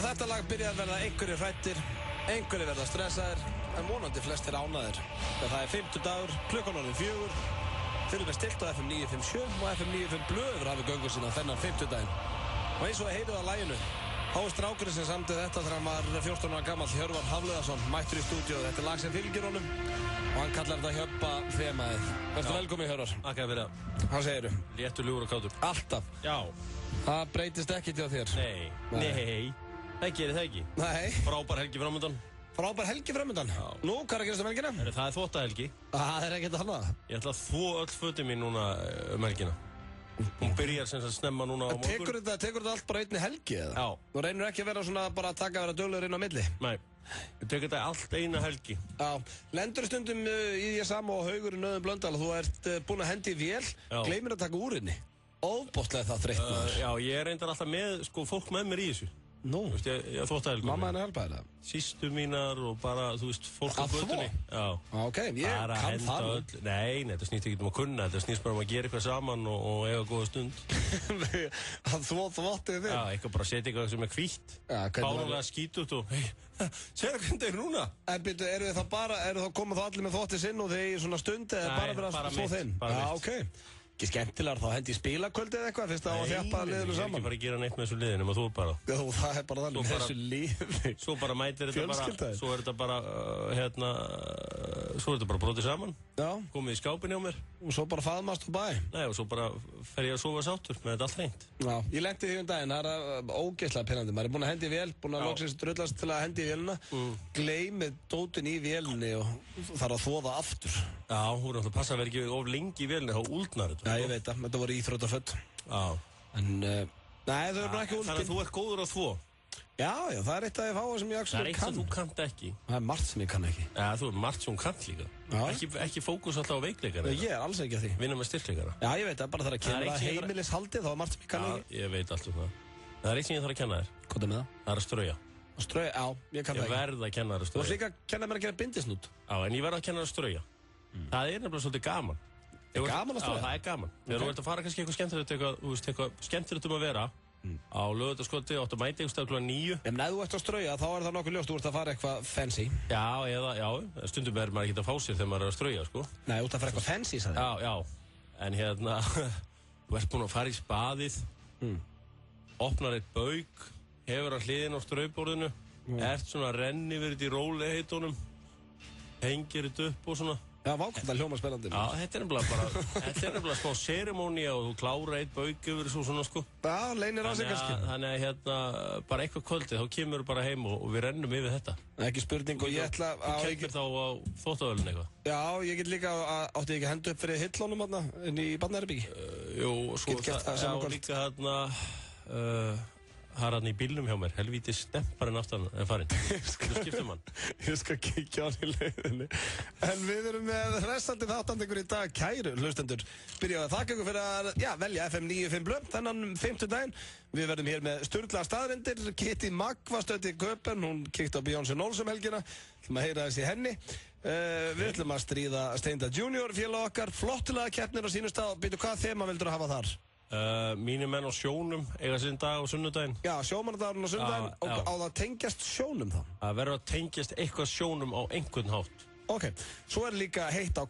Þegar þetta lag byrjar verða einhverjir hrættir, einhverjir verða stressaðir, en vonandi flestir ánæðir. Þegar það 50 dagur, klukkan orðin 4, þeir með stilt á FM 957 og FM 95 blöður hafi göngu sína þennan 50 daginn. Og eins og að heyrðu á laginu, Háist strákurinn sem samdi þetta þegar hann var 14 ára gamall, Hjörvar Hafliðason, mættur í stúdíu. Þetta lag sem fylgir honum og hann kallar þetta Hjöppa þemaðið. Verður velkominn, Hjörvar. Takk fyrir það. Hvað segirðu? Léttur, ljúfur og kátur. Alltaf? Já. Það breytist ekki til þér? Nei. Það gerir það ekki. Nei. Frábær helgi framöndan. Frábær helgi framöndan? Já. Nú, hvað er að gerast helgina? Það þvottahelgi. Það ekkert annað. Ég ætla að þvo öll fötin mín núna helgina. Hún byrjar sem sagt snemma núna á morgun. Tekur þetta allt bara einni helgi eða? Já. Þú reynir ekki að vera svona bara að taka að vera duglegur inn á milli? Nei. Ég tekur þetta allt eina helgi. Já. Lendur stundum í því sama og Haugur í Nöðum Blöndal og þú ert búinn að hendi í vél, gleymir að taka úr henni. Óbóttlega það þreytt maður. Já, ég reyndar alltaf með, fólk með mér í þessu. Nú? Þú veist, ég þvottahelgum. Mamma henni hjálpaði það? Systur mínar og bara, þú veist, fólk á götunni. Já. Ok, ég kann það. Nei, þetta snýst ekki um að kunna, þetta snýst bara um að gera eitthvað saman og eiga góða stund. Að þvottið þig? Já, eitthvað bara setja eitthvað sem hvítt. Bánulega skítut og, segja hvernig það er núna. En byrju, eru þá komið þá allir með þvottið sinn og þeir í svona stund eða bara fyrir að þvo þinn? Já, ok. Ekki skemmtilegar þá hendi í spilakvöldi eða eitthvað, finnst það á að þjappa liðinu saman? Nei, ég er ekki bara að gera neitt með þessu liðinu, nema þú bara. Já, það er bara þannig, þessu liði. Svo bara mætir þetta bara, svo er þetta bara brotið saman. Já. Komið í skápinn hjá mér. Og svo bara faðmast og bæ. Nei, og svo bara fer ég að sofa sáttur með þetta allt hreint. Já, ég lenti því daginn, það er ógeðslega pirrandi. Maður er búinn að hendi í vél, búinn að loksins drullast til að hendi í vélina. Gleymið dótin í vélinni og þarf að þvoða aftur. Já, hún er alltaf passa að vera ekki of lengi í vélinni, þá úldnar þetta. Já, ég veit það, þetta voru íþróttaföt. Já. En, nei, þau eru ekki úldin. Þannig að þú ert góður að þvo. Já, það er eitt af því fáið sem ég kann. Það er eitt sem þú kannt ekki. Það er margt sem ég kann ekki. Já, þú er margt sem hún kannt líka. Ekki fókus alltaf á veikleikana. Ég er alls ekki að því. Vinna með styrkleikana. Já, ég veit það, bara þarf að kenna það heimilishaldið, þá er margt sem ég kann ekki. Já, ég veit allt það. Það er eitt sem ég þarf að kenna þér. Hvað er með það? Það er að strauja. Að strauja, já, ég kann það ekki. Ég verð að kenna þér að strauja. Þú ert líka að kenna mér að gera bindisnút. Já, en ég verð að kenna þér að strauja. Það er nefnilega svolítið gaman. Gaman að strauja? Já, það er gaman. Þegar þú ert að fara kannski eitthvað skemmtilegt að vera á Laugardalskvöldi, áttu að mæta einhverstað kl. 9. En ef þú ert að strauja, þá er það nokkuð ljóst, þú ert að fara eitthvað fancy. Já, stundum er maður ekki að fá sér þegar maður er að strauja, sko. Nei, þú ert að fara eitthvað fancy, sagði ég. Já, en þú ert búinn að fara í spaðið, opnar eitt bauk, hefur að hliðin á strauborðinu, ert svona að renni verið í róliheitunum, hengir þetta upp og svona. Já, vákvæmlega hljóma spennandi. Já, þetta er nefnilega smá serimónia og þú klára eitt bauk yfir svo svona, sko. Já, leynir á sig kannski. Þannig að bara eitthvað kvöldið, þá kemur þú bara heim og við rennum yfir þetta. Ekki spurning og ég ætla að... Þú kemur þá á þvottavölinu eitthvað. Já, ég get líka, átti ekki að henda upp fyrir hillónum hérna inn í barnaherbyggi. Jú, svo það líka hérna... Það er hann í bílnum hjá mér, helvíti stemparinn aftan er farinn. Þú skiptum hann. Ég skal kíkja hann í leiðinni. En við erum með hressandi þáttandekur í dag, kæru hlustendur. Byrjaðu að þakka ykkur fyrir að velja FM 95 blöð, þennan 50 daginn. Við verðum hér með sturgla staðrindir. Kitty Magg var stödd í Köpen, hún kíkti á Beyoncé Knowles helgina. Ætlum að heyra þessi henni. Við ætlum að stríða Steinda Junior félag okkar. Flottilega keppnir á sínum stað. Býtu, hvað þema vildur að hafa þar? Mínir menn á sjónum eiga sinn dag á sunnudaginn. Já, sjómannadaginn á sunnudaginn og á það tengjast sjónum þá? Það verður að tengjast eitthvað sjónum á einhvern hátt. Ok, svo er líka heitt og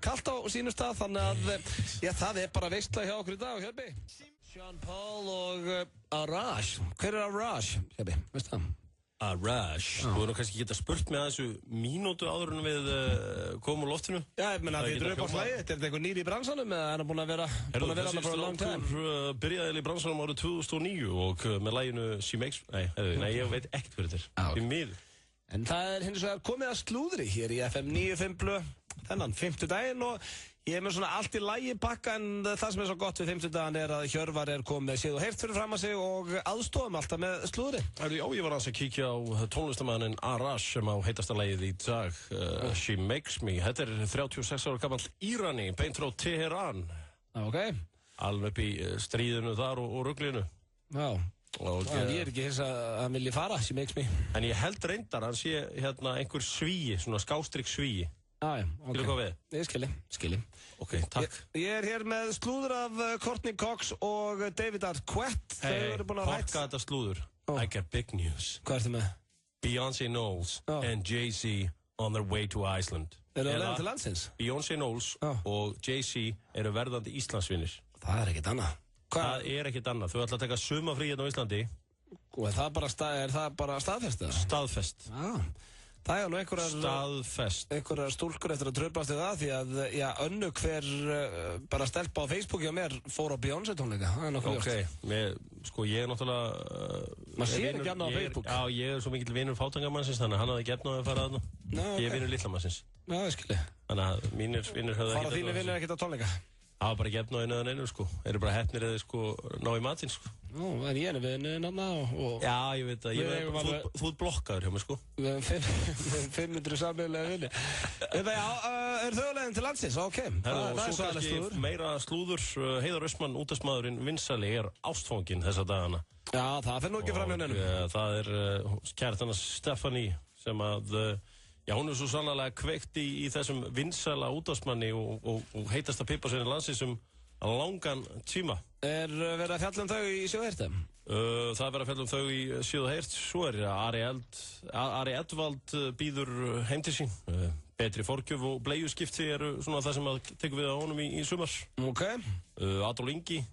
kalt á sínum stað, þannig að það er bara veistla hjá okkur í dag, Hjörbi. Sean Paul og Arash. Hver er Arash, Hjörbi? Veistu það? Arash. Þú verður kannski geta spurt með þessu mínútu áður en við komum úr loftinu. Já, ég menna því dröp á slæði. Þetta er eitthvað nýri í bransanum eða er hann búinn að vera hann for a long time? Þessi byrjaði í bransanum árið 2009 og með laginu She Makes... Nei, ég veit ekkert fyrir þér. Því miður. En það er hins vegar komið að slúðri hér í FM 95 blöð þennan 50 daginn og ég er með svona allt í lagi pakka en það sem er svo gott við 50 daginn er að Hjörvar er komið með séð og heyrt fyrir fram að sig og aðstofum alltaf með slúðri. Já, ég var að kíkja á tónlistamanninn Arash sem á heitasta lagið í dag, She Makes Me. Þetta er 36 ára gamall Írani, beint frá Teheran. Ok. Alveg upp í stríðinu þar og ruglinu. Já. Ég er ekki hins að hann vilji fara, She Makes Me. En ég held reyndar að hann sé einhver svíi, svona skástrygg svíi. Já, ok. Skilur hvað við? Ég skilji. Ok, takk. Ég er hér með slúður af Courtney Cox og David Arquette. Hey, pakka þetta slúður. I got big news. Hvað ertu með? Beyoncé Knowles and Jay-Z on their way to Iceland. Eru það leiðin til landsins? Beyoncé Knowles og Jay-Z eru verðandi Íslandsvinir. Það ekkert annað. Það ekkert annað. Þau ætla að taka sumafrí hérna á Íslandi. Og er það bara staðfest? Staðfest. Það er nú einhverjar stúlkur eftir að tröflast í það því að, önnu hver bara stelpa á Facebooki á mér fór á Beyoncé tónleika. Það er nokkuð ljóst. Ég er náttúrulega... Maður sér ekki annað á Facebook. Já, ég er svo mikill vinur fátangamannsins, þannig að hann hafði gefn á að fara að það. Ég er vinur lillamannsins. Já, ég skilji. Þannig að mínir höfðu ekkert... Fara þínir vinur ekkert á tónleika? Það var bara gefn á einu, Eru bara heppnir eða, ná í matinn, Nú, en ég er við nanna og... Já, ég veit að, þú ert blokkaður hjá mig, Við hefum 500 sammeðlega vinni. Er þau leiðin til landsins? Ok. Það er svo kannski meira slúður. Heiðar Austmann, útvarpsmaðurinn vinsæli, er ástfanginn þessa dagana. Já, það fer nú ekki fram hjá neinum. Það er kært hennar Stephanie sem að... Já, hún er svo sannlega kveikt í þessum vinsæla útvarpsmanni og heitasta pippasveini landsins langan tíma. Er verið að fjalla þau í Sjóð og Heyrt? Það er verið að fjalla þau í Sjóð og Heyrt. Svo er Ari Edvald býður heim til sín. Betri forgjöf og bleiuskipti eru svona það sem að tekur við á honum í sumar. Ok. Adolf Ingi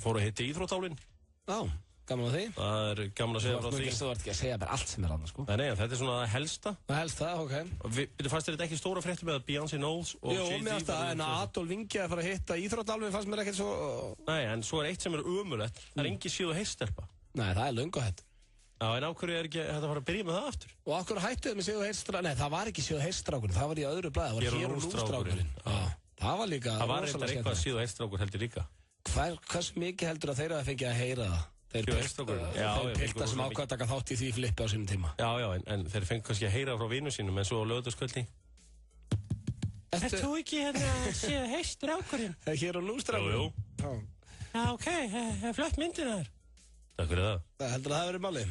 fór að hitta íþróttálinn. Já. Gaman á því. Það er gaman að segja frá því. Þú ert ekki að segja bara allt sem er annars, Nei, þetta er svona það helsta. Það helsta, ok. Fannst þér þetta ekki stóra fréttir með að Beyoncé Knowles og Jay-Z? Jú, mér fannst það, en að Adolf Ingi að fara að hitta íþróttálfinn fannst mér ekkert svo... Nei, en svo er eitt sem er ömurlegt. Það er engin Sjóð og Heyrt-stelpa. Nei, það er löngu hætt. Já, en á hverju er ekki hægt að fara að byrja með það aftur? Og á hverju hættuðu með Sjóð og Heyrt-strákurinn? Nei, það var ekki Sjóð og Heyrt-strákurinn, það var í öðru blaði, það var Hér og Nú-strákurinn. Það var líka það var reyndar eitthvað Sjóð og Heyrt-strákur heldur líka. Hversu mikið heldur að þeir að fengið að heyra það? Þeir piltar sem ákvað að taka þátt í því flippi á sínum tíma. Já, en þeir fengið kannski að heyra frá vinum sínum en svo á laugardagskvöldi. Ert þú ekki Sjóð og Heyrt-strákurinn? Hér og Nú-strákurinn? Jú. Já, ok, flott myndin þar. Takk fyrir það. Það heldur að það hefur verið máli?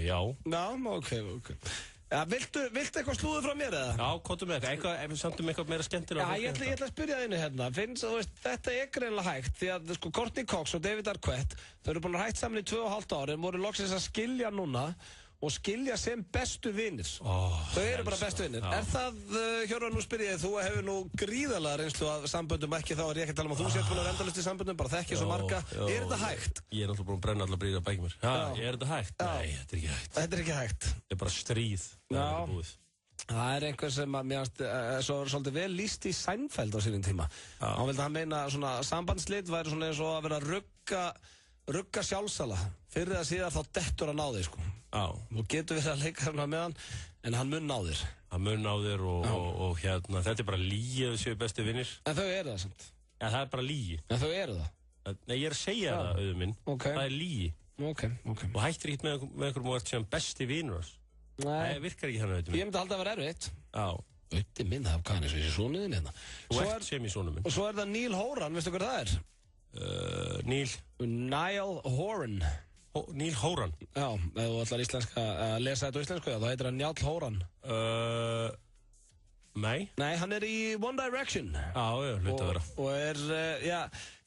Já. Já, ok. Ja, viltu eitthvað slúður frá mér eða? Já, komdu með eitthvað, samt eitthvað meira skemmtilega. Já, ég ætla að spyrja þínu hérna. Finnst þú veist, þetta er greinlega hægt því að Courtney Cox og David Arquette, þau eru búin að hægt saman í 2,5 ári en voru loksins að skilja núna og skilja sem bestu vinir. Þau eru bara bestu vinir. Er það, Hjörvar, nú spyr ég, þú hefur nú gríðarlega reynslu af samböndum, ekki þá er ég ekki að tala um að þú sért búin að endalaust í samböndum, bara þekkja svo marga. Er þetta hægt? Ég er náttúrulega búin að brenna allar brýr að bækja mér. Er þetta hægt? Nei, þetta er ekki hægt. Þetta er ekki hægt. Þetta er bara stríð. Það er einhver sem að mér svolítið vel lýst í Seinfeld á sínum tíma. Hann vildi að meina svona sambandslit væri svona eins og að vera rugga sjálfsala. Fyrir að síðan þá dettur hann á þig, Nú getur við að leika hérna með hann, en hann mun á þér. Hann mun á þér og hérna, þetta er bara lygi að þau séu bestu vinir. En þau eru það samt. Ja, það er bara lygi. En þau eru það. Nei, ég er að segja það, auðvitað minn. Það er lygi. Ok. Og hættir ekkert með einhverjum og ert sem besti vinur hans. Það virkar ekki hann, auðvitað minn. Ég myndi alltaf að vera erfitt. Já. Auðvitað minn, það kann eins og þessi sonuðin hérna. Þú ert sem í sonum minn. Og svo er það Neil Horan, veistu hver það er? Niall Horan. Neil Horan? Já, ef þú ætlar íslenska að lesa þetta á íslensku, þá heitir hann Njáll Horan. Nei, hann er í One Direction. Já, hluti að vera. Og er,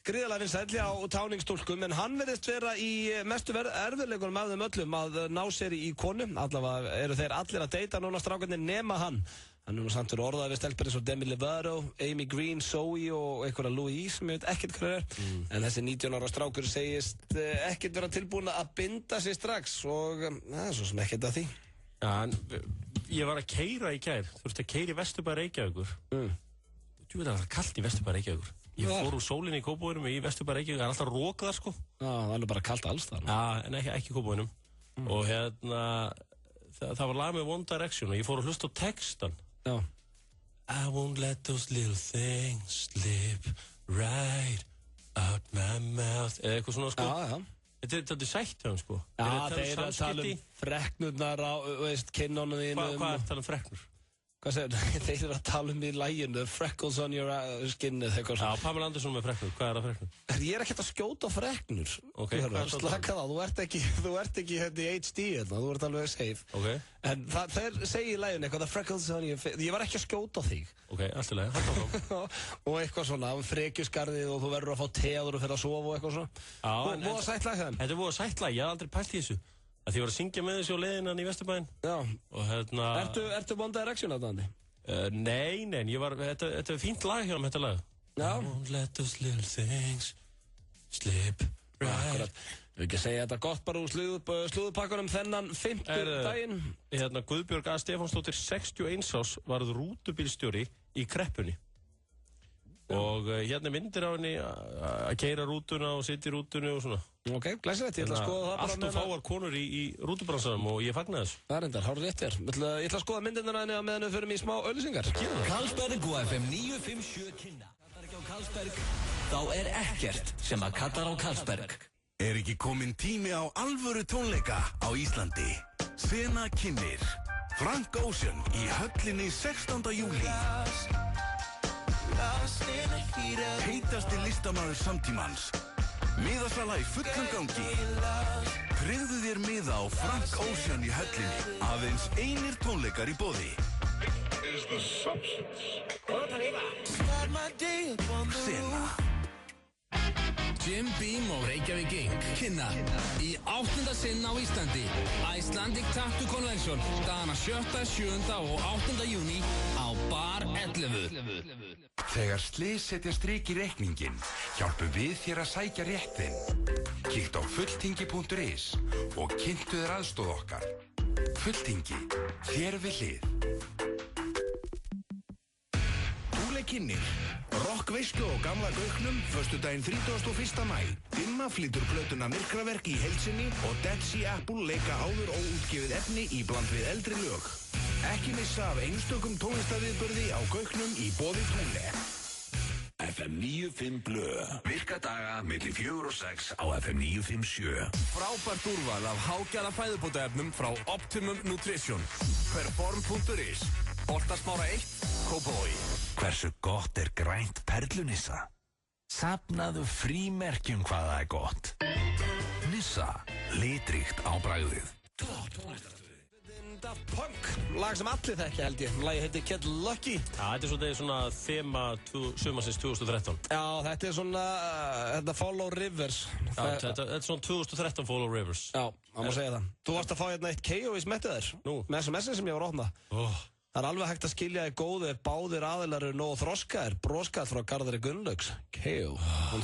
gríðarlega vinsælli á táningstúlkum, en hann verðist vera í mestu erfiðleikunum af þeim öllum að ná sér í konu. Allavega eru þeir allir að deyta núna strákarnir nema hann. Hann er nú samt fyrir orðað við stelpur eins og Demi Lovato, Amy Green, Zoe og einhverja Louise sem ég veit ekkert hver er. En þessi 19 ára strákur segist ekkert vera tilbúin að binda sig strax og það er svo sem ekkert að því. Já, ég var að keyra í gær. Þú veist að keyra í Vesturbæ Reykjavíkur. Þú veit að það var kalt í Vesturbæ Reykjavíkur. Ég fór úr sólinni í Kópavoginum í Vesturbæ Reykjavíkur. Það er alltaf rok þar, Já, það er bara kalt alls þar. Já, en ekki í Kópavoginum. Og hérna, það var lag með One Direction og ég fór að hlusta á textan. Já. I won't let those little things slip right out my mouth. Eða eitthvað svona, Já. Þetta er sætt hjá hann, Já, þeir eru að tala um freknurnar á, kinnunum þínum. Hvað er að tala um freknur? Hvað segir þeir eru að tala um í læginu, freckles on your skin eða eitthvað svona. Já, Pamela Andersson með freknur, hvað er að freknur? Ég er ekkert að skjóta freknur. Ok, slaka það, þú ert ekki hérna í HD hérna, þú ert alveg safe. Ok. En þeir segja í læginu eitthvað, the freckles on your face, ég var ekki að skjóta þig. Ok, allt í lagi, hægt áfram. Og eitthvað svona, frekjusgarðið og þú verður að fá teður og fyrir að sofa og eitthvað svona. Já, voða sætt lag þeim. Þetta er voða sætt lag, ég hef aldrei pælt í þessu. Því ég var að syngja með þessu á leiðinnan í Vesturbæinn. Já. Og Ertu One Direction aðdandi? Nei, þetta er fínt lag hjá þetta lag. Já. Don't let those little things slip right. Akkurat. Við ekki að segja þetta gott bara úr slúðupakkanum þennan 50 daginn. Guðbjörg A. Stefánsdóttir, 61 árs, varð rútubílstjóri í kreppunni. Og hérna myndir á henni að keyra rútuna og sitja í rútunni og svona. Ok, glæsilegt, ég ætla að skoða það bara allt og fáar konur í rútubransanum og ég fagna þessu. Það er reyndar, hárið rétt þér. Ég ætla að skoða myndirnar henni að meðan við förum í smá auglýsingar. Karlsberg og FM 957 kynna. Kallar ekki á Karlsberg, þá er ekkert sem að kallar á Karlsberg. Er ekki kominn tími á alvöru tónleika á Íslandi? Sena kynnir Frank Ocean í höllinni 16. júlí. Heitasti listamaður samtímans. Miðasala í fullan gangi. Tryggðu þér miða á Frank Ocean í höllinni. Aðeins einir tónleikar í boði. Sena. Jim Beam og Reykjavík Inc. kynna í 8. sinn á Íslandi Icelandic Tattoo Convention dagana 7., 7. og 8. júní á Bar 11. Þegar slys setja strik í reikningin, hjálpum við þér að sækja réttin. Kíkt á fulltingi.is og kynntu þér aðstoð okkar. Fulltingi, þér við hlið. Túle kynnir rockveislu á gamla Gauknum föstudaginn 31. maí. Dimma flytur plötuna Myrkraverk í heild sinni og Dead Sea Apple leika áður óútgefið efni í bland við eldri lög. Ekki missa af einstökum tónlistarviðburði á Gauknum í boði Túle. FM 95 Blö. Virka daga milli 4 og 6 á FM 957. Frábært úrval af hágæða fæðubótaefnum frá Optimum Nutrition. Perform.is Holtasmára 1, Kópavogi. Hversu gott er grænt perlunissa? Safnaðu frímerkjum hvað það er gott. Nissa, litríkt á bragðið. Daft Punk, lag sem allir þekki held ég. Lagið heitir Get Lucky. Þetta er svona þema sumarsins 2013. Já, þetta er svona Follow Rivers. Þetta er svona 2013 Follow Rivers. Já, það má segja það. Þú varst að fá hérna eitt KO í smettið þér. Nú. Með SMS-in sem ég var að opna. Það er alveg hægt að skilja þig góðu ef báðir aðilar eru nógu þroskaðir. Broskað frá Garðari Gunnlaugs. KO.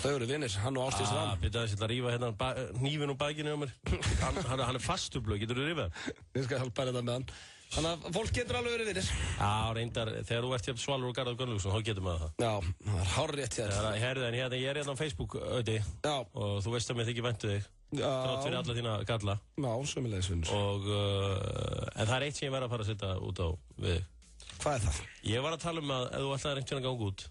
Þau eru vinnir, hann og Ásdís Ram. Býta þess að rífa hérna hnífinn úr bakinu á mér. Hann er fastublöð, getur þú rífað? Ég skal hjálpa þetta með hann. Þannig að fólk getur alveg verið vinnir. Já, reyndar, þegar þú ert hjá Svalur og Garðar Gunnlaugsson, þá getur maður það. Já, það er hárrétt hér. Herðu, en ég er hérna á Facebook, Ödi. Já. Og þú veist að mér þykir væntu þig. Þrátt fyrir alla þína galla. Já, sömuleiðis vinnur. En það er eitt sem ég verð að fara að setja út á við. Hvað er það? Ég var að tala um að ef þú ætlaðir einhvern veginn að ganga út.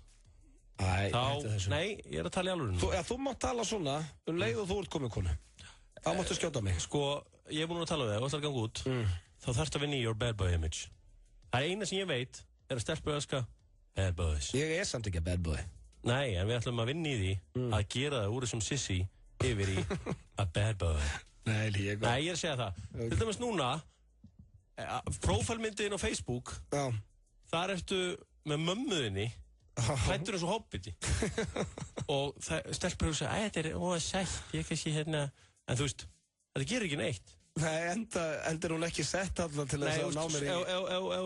Nei, ég er að tala í alvörinu. Þú mátt tala svona leið og þú ert komið konu. Þá máttu skjóta mig. Sko, ég er búin að tala við þig, ef þú ætlaðir að ganga út, þá þarftu að vinna í your bad boy image. Það eina sem ég veit er að stelpa öska bad boys. Ég er samt ekki bad boy. Nei, en við ætlum að vinna í því að gera það úr þessum sissi yfir í a bad boy. Nei, ég er að segja það. Til dæmis núna, prófælmyndin á Facebook, þar ertu með mömmuðinni, hrættur eins og hobbiti. Og stelpur hugsa, þetta er sætt, ég kannski hérna, en þú veist, þetta gerir ekki neitt. Nei, enda er hún ekki sett alltaf til þess að ná mér í...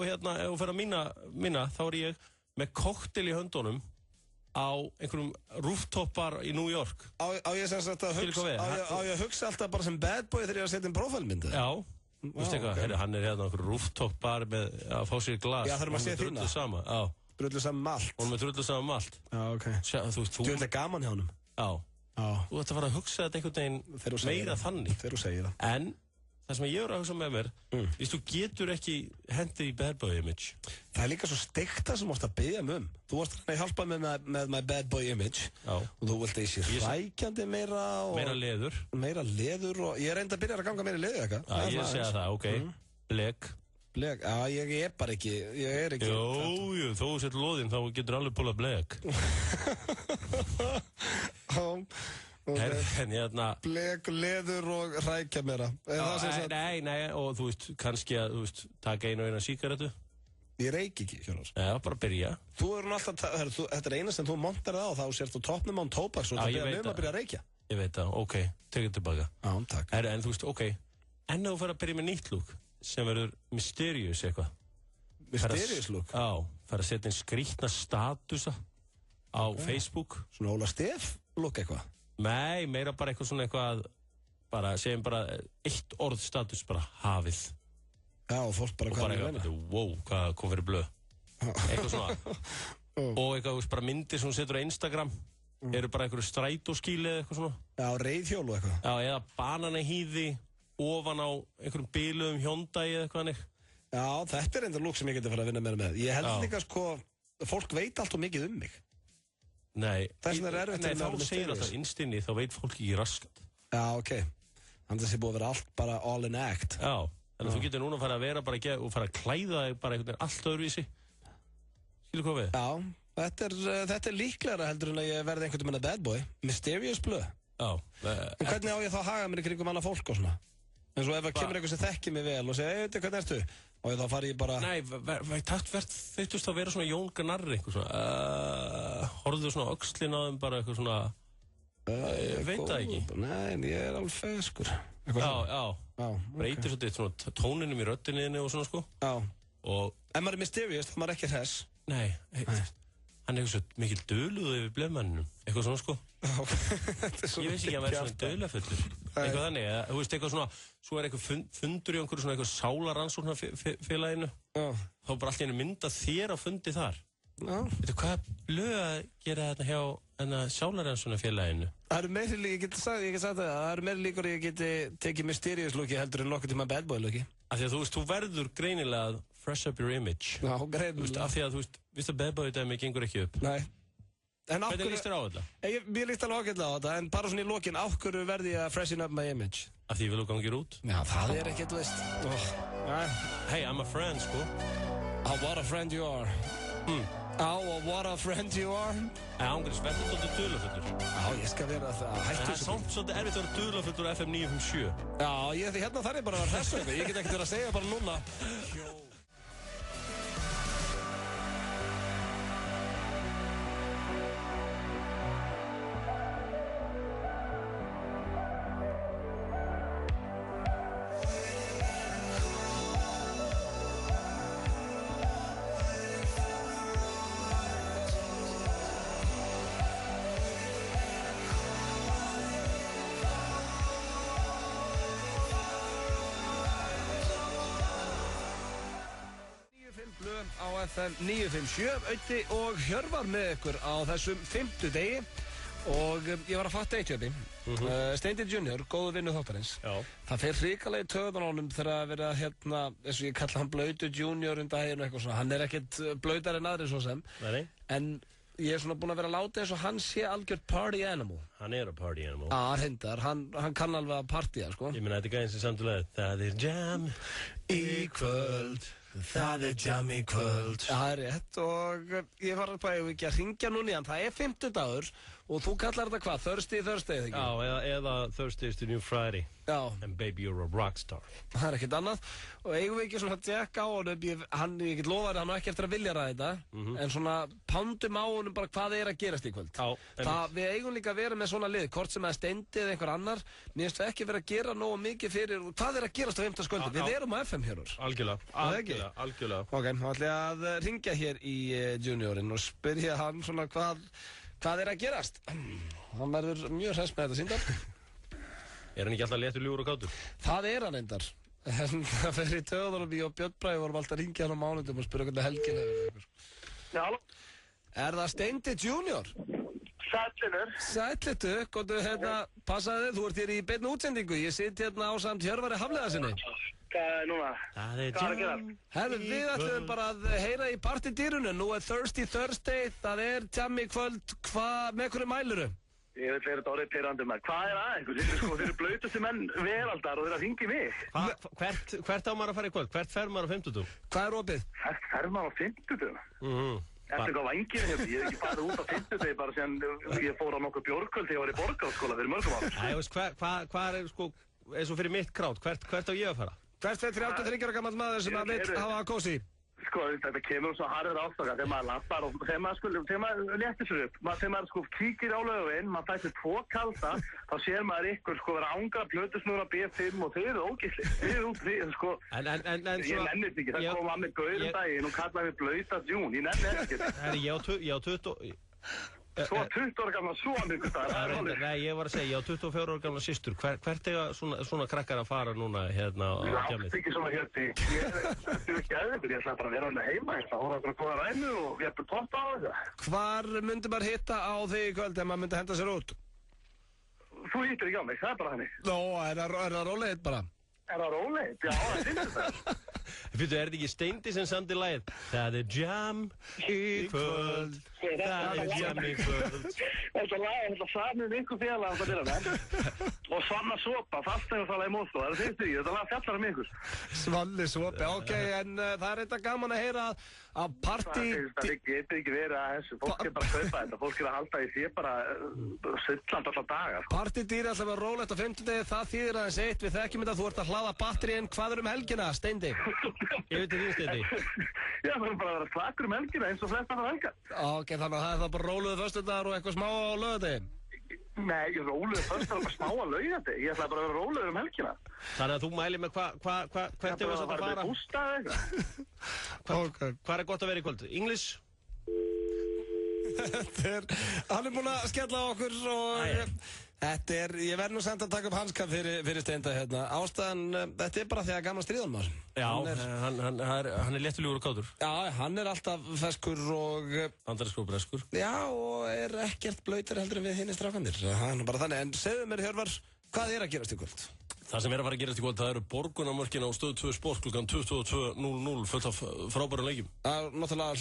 Ef þú fer að minna, þá er ég með koktel í höndunum á einhverjum rooftopar í New York. Á ég að hugsa alltaf bara sem bad boy þegar ég að setja inn prófælmyndu? Já. Þú veist eitthvað, hann er hérna okkur rooftopar með að fá sér glas. Já, það er maður að sé þína. Drullu saman malt. Hún með drullu saman malt. Já, ok. Þú ert gaman hjá honum. Já. Þú ætti að fara að hugsa þetta einhvern veginn meira þannig. Þegar þú segir það. En það sem ég er að hugsa með mér, þú getur ekki hendið í bad boy image. Það er líka svo steikta sem þú varst að biðja um. Þú varst að hjálpa mig með my bad boy image. Já. Og þú vilt að ég sé hrækjandi meira og... Meira leður. Meira leður og... Ég er enda að byrja að ganga meira leður eitthvað. Já, ég segja það, ok. Blek. Blek, já, ég er bara ekki... Ég er ekki... Jú, þó þú setur loðinn, þá getur alveg pólað blek. Blek, leður og hrækja meira. Nei, og þú veist, kannski að taka eina sígarettu. Ég reiki ekki, Hjörvar. Já, bara byrja. Þú er alltaf, þetta er eina sem þú montar það á, þá sért þú toppnum án tóbaks og það byrja að reykja. Ég veit það, ok, tekið tilbaka. Já, takk. En þú veist, ok, En þú fer að byrja með nýtt lúk sem verður mysterious eitthvað. Mysterious look? Já, fer að setja inn skrýtna statusa á Facebook. Svona Óla Stef look eitthvað? Nei, meira bara eitthvað svona eitthvað, bara, segjum bara eitt orð status, bara hafið. Já, og fólk bara hvað er að meina. Wow, hvað kom fyrir blöð. Eitthvað svona. Og eitthvað, bara myndir sem hún setur á Instagram, eru bara einhverju strætóskíli eða eitthvað svona. Já, reiðhjól og eitthvað. Já, eða bananahýði ofan á einhverjum bíluðum Hyundai eða eitthvað hannig. Já, þetta er enda lúk sem ég geti farið að vinna með. Ég held líka sko, fólk veit allt og mikið um mig. Nei, þá segir alltaf innstinni, þá veit fólk ekki raskat. Já, ok. Þannig að það sé búið að vera allt bara all in act. Já, þannig að þú getur núna að fara að vera bara og fara að klæða þig bara einhvern veginn allt öðruvísi. Skilur hvað við? Já, þetta er líklegra heldur en að ég verði einhvern veginn að bad boy. Mysterious blöð. Já. En hvernig á ég þá að haga mér í kringum annað fólk og svona? En svo ef það kemur einhver sem þekkir mig vel og segir, hvernig ertu? Og þá fari ég bara... Nei, þeittust að vera svona Jón Gnarr eitthvað svona, horfðu svona öxlin á þeim bara eitthvað svona, ég veit það ekki. Nei, ég er alveg feskur. Já, breytir svona tóninum í röddinniðinni og svona sko. Já. Og... Ef maður er mysterious, þá maður ekki hress. Nei, hann er eitthvað svo mikil döluð yfir blefmanninum, eitthvað svona sko. Ég veist ekki að vera svona dölafullur. Eitthvað þannig, þú veist, eitthvað svona, svo er eitthvað fundur í einhverju svona eitthvað sálarannsóknarfélaginu. Þá bara allt í einu mynda þér á fundi þar. Veitu, hvað lög að gera þetta hjá sálarannsóknarfélaginu? Það eru meiri líka, ég get sagt það, það eru meiri líkur að ég geti tekið mysterious looki heldur en nokkuð tíma bad boy looki. Af því að þú veist, þú verður greinilega að fresh up your image. Já, greinilega. Af því að þú veist að bad boy dæmi gengur ekki upp. Nei. Hvernig líst þér á þetta? Mér líst alveg ágætlega á þetta, en bara svona í lokin, á hverju verði ég að freshen up my image? Af því ég vil þú gangir út? Já, það er ekkert, þú veist. Hey, I'm a friend, sko. Oh, what a friend you are. Oh, what a friend you are. Ángriðs, verður þú dulafullur? Já, ég skal vera það. Það er samt svolítið erfitt að vera dulafullur á FM 957. Já, hérna þarf ég bara að vera hressu eitthvað. Ég get ekkert verið að segja bara núna. FM 957, Öddi og Hjörvar með ykkur á þessum 5. degi og ég var að fatta eitt Hjöpi. Steindi Junior, góðu vinnu þáttarins. Það fer hrikalega í töðan á honum þegar að vera hérna, eins og ég kalla hann Blautu Junior daginn og eitthvað svona. Hann er ekkert blautar en aðri svo sem. Nei. En ég er svona búinn að vera að láta eins og hann sé algjört party animal. Hann er að party animal. Reyndar, hann kann alveg að partya, sko. Ég meina, þetta er gæðin sem samtúlega, það er jam í kvöld. Það er jam í kvöld. Það er rétt og ég var bara ekki að hringja núna í hann. Það er 5. dagur og þú kallar þetta hvað? Thursday, þegar ekki? Já, eða Thursday is the new Friday. Já. And baby you're a rockstar. Það er ekkert annað. Og eigum við ekki svona að tjekka á honum, ég get lofað að hann á ekki eftir að vilja ræða þetta, en svona pàndum á honum bara hvað er að gerast í kvöld. Við eigum líka að vera með svona lið, hvort sem að Steindi eða einhver annar, mér finnst við ekki vera að gera nógu mikið fyrir, hvað er að gerast á 5. skvöldi? Við erum á FM hér. Algjörlega. Ok, þá ætlum ég að ringja hér í Juniorinn og spyrja hann svona hvað er að gerast. Hann verður mjög hress með þetta síndar. Er hann ekki alltaf léttur, ljúfur og kátur? Það er hann reyndar. En það fer í töðunum og Björn Bragi vorum alltaf að ringja hann á mánudum og spyrja hvernig helgin er. Já, halló. Er það Steindi Junior? Sætlinur. Sætlitu, góðu passaði þið, þú ert hér í beinni útsendingu. Ég sitt hérna ásamt Hjörvari Hafliðasinni. Hvað er núna? Það er Hvað er að gera? Herru, við ætlum bara að heyra í partydýrunu. Nú er Thirsty Thursday, það er jam í kvöld. Með hverju mæluru? Ég veit þegar þetta orðið pyrrandi með. Hvað er aðeins? Þeir eru blautustu menn veraldar og þeir að hringi mig. Hvert á maður að fara í kvöld? Hvert fer maður á 50? Hvað er opið? Hvert fer maður á 50? Eftir eitthvað vangir hérna. Ég hef ekki farið út á 50 bara sem ég fór á nokkuð bjórkvöld þegar ég var í borgarskóla fyrir mörgum árum. Æ, veist, hvað er sko, eins og fyrir mitt krát, hvert á ég að fara? Hvert er 33 ára gammal maður sem að vill hafa kósi? Sko, þetta kemur svo harður ástaka þegar maður lappar og þegar maður léttir sér upp, þegar maður sko kíkir á Laugaveginn, maður fær sér 2 kalda, þá sér maður ykkur sko vera ángra plötusnúra B5 og þau eru ógeðsli. Þau eru út því, sko, ég nenni þetta ekki, það kom að mig gauðum daginn og kallaði mig blauta djún, ég nenni þetta ekki. Herri, ég á 20... Svo 20 ára gamla son ykkur staðar. Nei, ég var að segja, ég á 24 ára gamla systur. Hvert eiga svona krakkar að fara núna hérna á djamið? Það er ekki svona hérna, ég er ekki aðeins, ég ætla bara að vera alveg heima, ég ætla að hóra okkur að góða rænu og ég ætla topp á þetta. Hvar myndi maður hitta á þig í kvöld ef maður myndi henda sér út? Þú hittir ekki á mig, það er bara hannig. Nó, er það rólegheit bara? Er það rólegheit? Já, það finnst þetta. Fyrir, er þetta ekki Steindi sem samdi lagið? Það er jam í kvöld, það er jam í kvöld. Þetta lag er þetta samið ykkur félag að það byrja með. Og Svanna Sopa, fasteignarsala í Mosó, það finnst því, þetta lag fjallar ykkur. Svanni Sopa, ok, en það er þetta gaman að heyra að partí... Það getur ekki verið að þessu, fólk er bara að kaupa þetta, fólk er að halda í því bara suttland alltaf dagar. Partydýri alltaf var rólegt á 50. Það þýðir aðeins eitt, við þekkjum þetta, þú ert að hlaða batteríinn, hvað er helgina, Steindi? Ég veit þín Steindi. Já, það er bara að vera slakur helgina eins og flest annar helgar. Ok, þannig að það er það bara róluðu föstudagar og eitthvað smá á laugardegi? Nei, róluðu föstudagar og bara smá á laugardegi, ég ætla bara að vera róluður helgina. Þannig að þú mælir með hvert er þess að fara? Bústað eitthvað. Hvað er gott að vera í kvöld? English? Hann er búinn að skella á okkur og þetta er, ég verð nú samt að taka upp hanskap fyrir Steinda hérna. Ástæðan, þetta er bara því að gamla stríðan maður. Já, hann er léttulegur og kátur. Já, hann er alltaf feskur og... Bandarískur og breskur. Já, og er ekkert blautur heldur en við hinni strákanir. Það er bara þannig, en segðu mér Hjörvar, hvað er að gerast í kvöld? Það sem er að fara að gerast í kvöld, það eru borgunarmörkin á Stöð 2 Sport klukkan 22:00 fullt af frábærum leikjum. Það er náttúrulega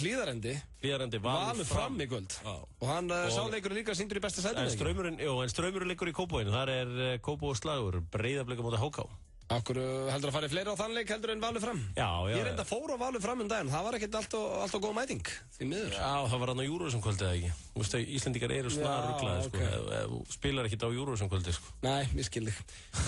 Hlíðarendi Valur fram í kvöld. Og hann sáleikurinn líka sýndur í besta sætinu. En Straumurinn leikur í Kópavoginu, þar er Kópavog slagur, Breiðablik á móti HK. Akkur heldur að fara í fleiri á þann leik heldur en Valur fram? Já. Ég reynda að fóra á Valur fram daginn, það var ekkert allt og góð mæting, því miður. Já, það var hann á Eurovision kvöldi eða ekki. Þú veist að Íslendingar eru snarruglaði, sko, spilar ekkert á Eurovision kvöldi, sko. Nei, ég skil þig.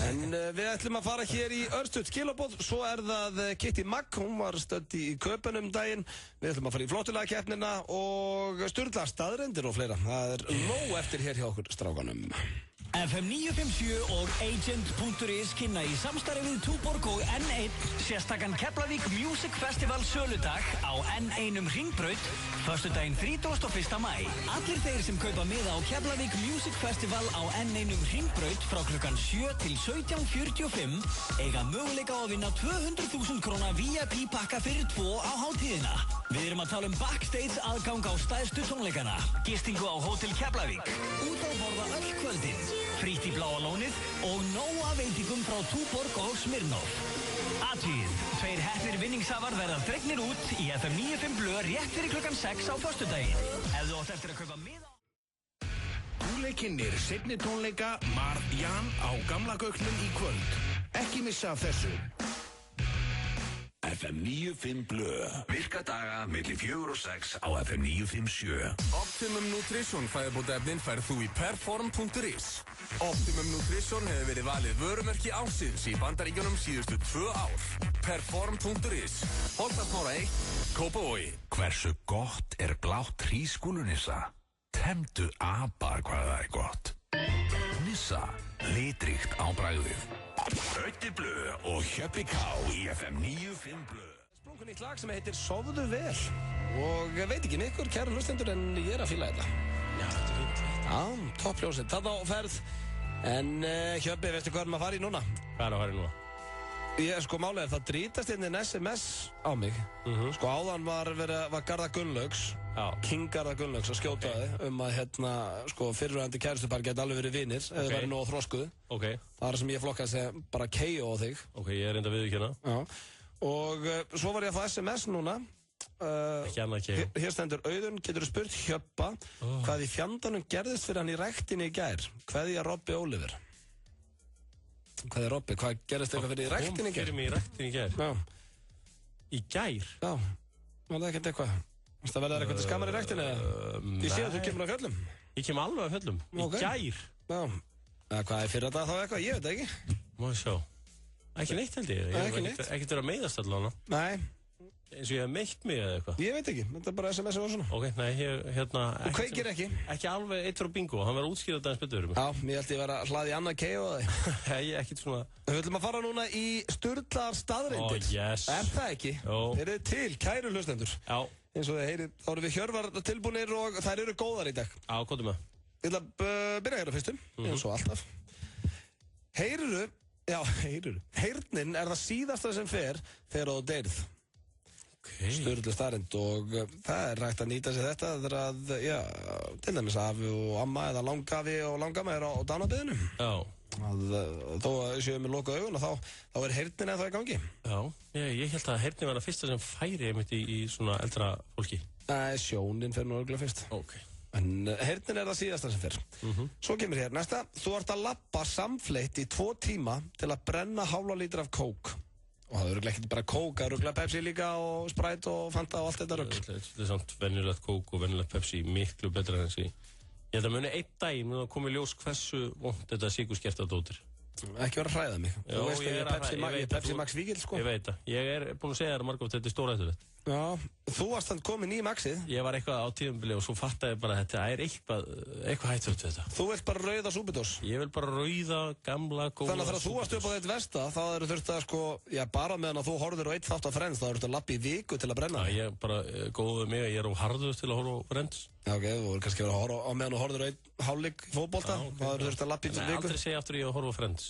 En við ætlum að fara hér í örstuð skilaboð, svo er það Kitty Magg, hún var stödd í Köpunum daginn, við ætlum að fara í flottulega-keppnina og Sturla staðreyndir og fleira. Það er nóg eftir hér hjá okkur strákanum. FM 957 og Agent.is kynna í samstarfi við Túborg og N1 sérstakann Keflavík Music Festival söludag á N1 Hringbraut föstudaginn 31. maí. Allir þeir sem kaupa miða á Keflavík Music Festival á N1 Hringbraut frá klukkan 7 til 17:45 eiga möguleika á að vinna 200.000 króna VIP pakka fyrir 2 á hátíðina. Við erum að tala backstage aðgang á stærstu tónleikana, gistingu á Hótel Keflavík, út á borða öll kvöldin, frítt í Bláa lónið og nóg af veitingum frá Túborg og Smirnoff. Athugið, 2 heppnir vinningshafar verða dregnir út í FM 95 blöð rétt fyrir klukkan 6 á föstudaginn. Ef þú átt eftir að kaupa miða... Gúli kynnir seinni tónleika Marð Jan á Gamla Gauknum í kvöld. Ekki missa af þessu. FM 95 blöð. Virka daga milli 4 og 6 á FM 957. Optimum Nutrition fæðubótaefnin færð þú í perform.is. Optimum Nutrition hefur verið valið vörumerki ársins í Bandaríkjunum síðustu 2 ár. Perform.is. Holtasmára 1, Kópavogi. Hversu gott er blátt hrísskúlunissa? Temdu apar hvað það er gott. Nissa, litrikt á bragðið. Rauti blöð og Hjöppi K í FM 95 blöð. Sprungun nýtt lag sem heitir Sofðu vel. Og veit ekki ykkur, kæru hlustendur, en ég er að fíla þetta. Já, þetta er fínt. Já, toppljósið. Það á ferð. En Hjöppi, veistu hvað erum að fara í núna? Hvað er að fara í núna? Ég, sko, málið er, það drítast inn en SMS á mig. Sko, áðan var Garðar Gunnlaugs, King Garðar Gunnlaugs, að skjótaði að, sko, fyrirvægandi kærustupar geti alveg verið vinir, ef þið væri nóg þroskuð. Það er sem ég flokkaði sem bara KO á þig. Ok, ég er reynda við ekki hérna. Já. Og svo var ég að fá SMS núna. Ekki annað KO. Hér stendur Auðun, getur þú spurt Hjöppa hvað í fjandanum gerðist fyrir hann í ræktinni í gær? Kveðja Robbi Oliver. Hvað er Robbi? Hvað gerðist eitthvað fyrir í ræktinni í gær? Kom fyrir mig í ræktinni í gær? Já. Í gær? Já. Var það ekkert eitthvað? Það verður eitthvað til skammar í ræktinni eða? Ég sé að þú kemur á fjöllum. Ég kem alveg á fjöllum. Í gær? Já. Hvað er fyrir þetta þá eitthvað? Ég veit það ekki. Má ég sjá. Ekki neitt held ég. Ekki neitt. Ekkert verið að meiðast allavega. Nei. Eins og ég hef meitt mig eða eitthvað? Ég veit ekki, þetta er bara SMS og svona. Ok, nei, hérna... Þú kveikir ekki? Ekki alveg eitt frá bingo, hann verður útskýrað aðeins betur. Já, ég held ég vera hlaði annað kei og það. Nei, ekkert svona... Við ætlum að fara núna í sturlaðar staðreyndir. Yes. Það ekki? Jó. Eru þið til, kæru hlustendur? Já. Eins og þið heyrið, þá erum við Hjörvar tilbúnir og þær eru góðar í dag. Já, hvað með? Ég ætla að byrja hérna fyrstum, eins og alltaf. Heyrnin er það síðasta sem fer þegar þú deyrð. Sturlu staðreynd og það er hægt að nýta sér þetta þegar að, til dæmis afi og amma eða langafi og langama er á dánabiðinu. Já. Þó að séum við loka augun og þá er heyrnin eða það í gangi. Já, ég held að heyrnin var það fyrsta sem færi einmitt í svona eldra fólki. Nei, sjónin fer nú örgulega fyrst. Ok. En heyrnin er það síðasta sem fer. Svo kemur hér næsta. Þú ert að labba samfleitt í 2 tíma til að brenna hálfa lítra af kók. Og það eru ekki bara kók, það eru Pepsi líka og Sprite og Fanta og allt þetta rugl. Þetta er samt venjulegt kók og venjulegt Pepsi miklu betra en þessi. Ég held að muni einn daginn og komið ljós hversu vont þetta sykurskertadót er. Ekki vera að hræða mig. Jó, ég er Pepsi Max Víkill sko. Ég veit það. Ég er búinn að segja þér margótt þetta er stórættulegt. Já, þú varst þannig komin í Maxið. Ég var eitthvað á tíðumbili og svo fattaði bara að þetta er eitthvað hættulegt við þetta. Þú vilt bara rauða súpidós? Ég vil bara rauða, gamla, góða súpidós. Þannig að þegar þú varst upp á þitt versta, þá eru þurft að sko, bara meðan að þú horfður á eitt þátt af Friends, þá eru þurft að lappa í viku til að brenna. Já, ég bara góðu mig að ég er á harður til að horfa á Friends. Já, ok, þú voru kannski verið að horfa á meðan þú horfður á eitt hálfleik fótbolta, þá eru þurft að lappa í viku. Nei, aldrei segja aftur ég að horfa á Friends.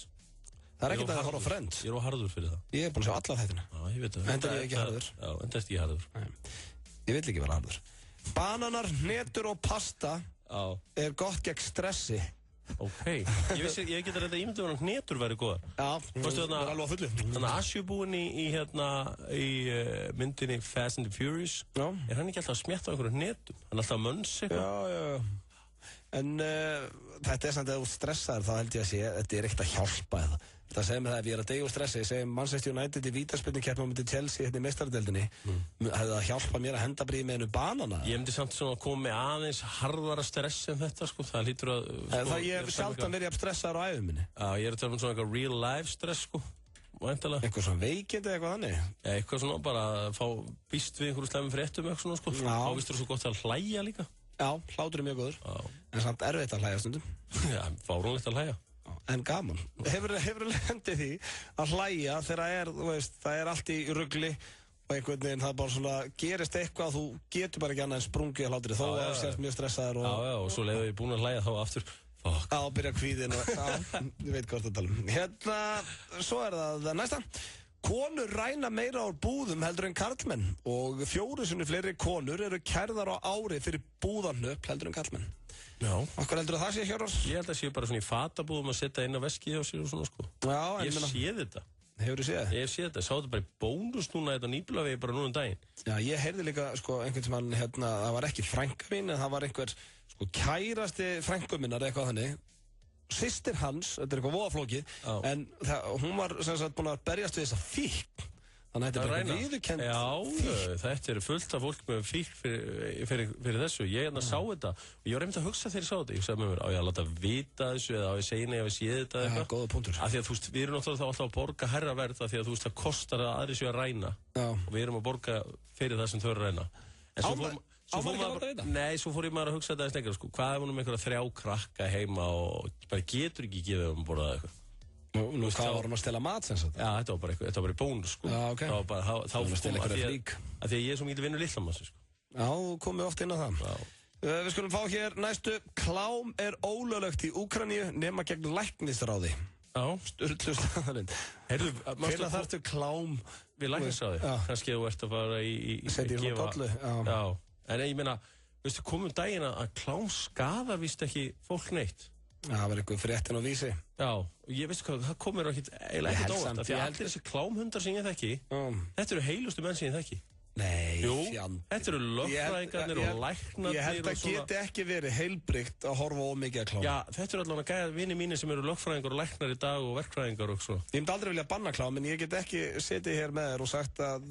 Það er ekkert að horfa á Friends. Ég er á harður fyrir það. Ég er búinn að sjá alla þættina. Já, ég veit það. Enda ég ekki harður. Já, enda eftir ég harður. Ég vill ekki vera harður. Bananar, hnetur og pasta er gott gegn stressi. Ok. Ég geta reynda ímyndið að hnetur væri góðar. Já, það er alveg á fullu. Þannig að Asjubúinn í myndinni Fast and the Furious, er hann ekki alltaf að smjatta á einhverju hnetum? Hann er alltaf að mönns eitthvað? Já. En þetta er samt að þú stressaður, þá held ég að sé, þetta er ekkert að hjálpa eða. Það segir mig það, ef ég er að deyja úr stressi, ég segi Manchester United í vítaspyrnukeppni á móti Chelsea hérna í meistaradeildinni, hefði það hjálpað mér að henda bara í með einu banana? Ég myndi samt svona að koma með aðeins harðara stress en þetta, sko, það lítur að... Það ég hef sjaldan verið að stressaður á æfum minni. Já, ég er að tala um svona eitthvað real life stress, sko, væntalega. Eitthvað svona veikindi eitthvað þannig? Eitthvað svona bara að fá býst við einhverju slæmum fréttum eitthvað svona, sko. Þá vístur þú svo gott að hlæja líka. Já, hlátur er mjög góður. En samt erfitt að hlæja stundum. Já, fáránlegt að hlæja. En gaman. Hefur lendið því að hlæja þegar það er allt í rugli og einhvern veginn það bara svona gerist eitthvað, þú getur bara ekki annað en sprungið að hlátri þó að það sést mjög stressaður og... Já, og svo leiður ég búin að hlæja þá aftur. Já, byrja kvíðin og... Já, ég veit hvort að tala um. Hérna, svo er það næsta. Konur ræna meira á búðum heldur en karlmenn og 4 sinni fleiri konur eru kærðar á ári fyrir búðarnöp heldur en karlmenn. Já. Akkur heldur það sé Hjörvar? Ég held að sé bara svona í fatabúðum að setja inn á veskið á sér og svona sko. Já, ég sé þetta. Hefur þú séð það? Ég hef séð þetta, sá þetta bara í bónus núna þetta nýbúlavegi bara núna daginn. Já, ég heyrði líka sko einhvern sem hann það var ekki frænka mín en það var einhver sko kærasti frænku minnar eitthvað þannig. Systir hans, þetta er eitthvað voðaflókið, en hún var sem sagt búin að berjast við þessa fíkn. Þannig að þetta er bara viðurkennt fíkn. Já, þetta er fullt af fólk með fíkn fyrir þessu. Ég sá þetta og ég var einmitt að hugsa þegar ég sá þetta. Ég sagði með mér, á ég að láta vita þessu eða á ég segja neina ef ég sé þetta eitthvað. Já, góða punktur. Af því að þú veist, við erum náttúrulega þá alltaf að borga hærra verð af því að þú veist, það kostar að aðri séu að ræna. Já. Og við erum að borga fyrir það sem þau eru að ræna. Svo fór ég maður að hugsa þetta eins lengra, sko. Hvað ef hún einhverja 3 krakka heima og bara getur ekki gefið um að borða eitthvað? Nú, hvað var hún að stela mat sem sagt? Já, þetta var bara í bónus, sko. Já, ok. Það var bara, þá var stela einhverja flík. Af því að ég er svo mikið vinnur lillamassi, sko. Já, þú komið oft inn á það. Já. Við skulum fá hér næstu. Klám er ólöglegt í Úkraínu nema gegn læknisráði. Já. Sturlu staðarinn. Heyrðu, fyrir þarftu klám við læknisráði. Kannski þú ert að fara í setja í kollu. Já. En ég meina, veistu, komum daginn að klám skadar víst ekki fólk neitt. Það var eitthvað fréttin á Vísi. Já, og ég veistu hvað, það komur eiginlega ekkert óvart. Því að allir þessi klámhundar sem ég þekki, þetta eru heilustu menn sem ég þekki. Nei, þetta eru lögfræðingarnir og læknarnir. Ég held að geti ekki verið heilbrigt að horfa ómikið að klám. Já, þetta eru allavega gæða vinir mínir sem eru lögfræðingar og læknar í dag og verkfræðingar og svona. Ég myndi aldrei vilja banna klám, en ég get ekki setið hér með þér og sagt að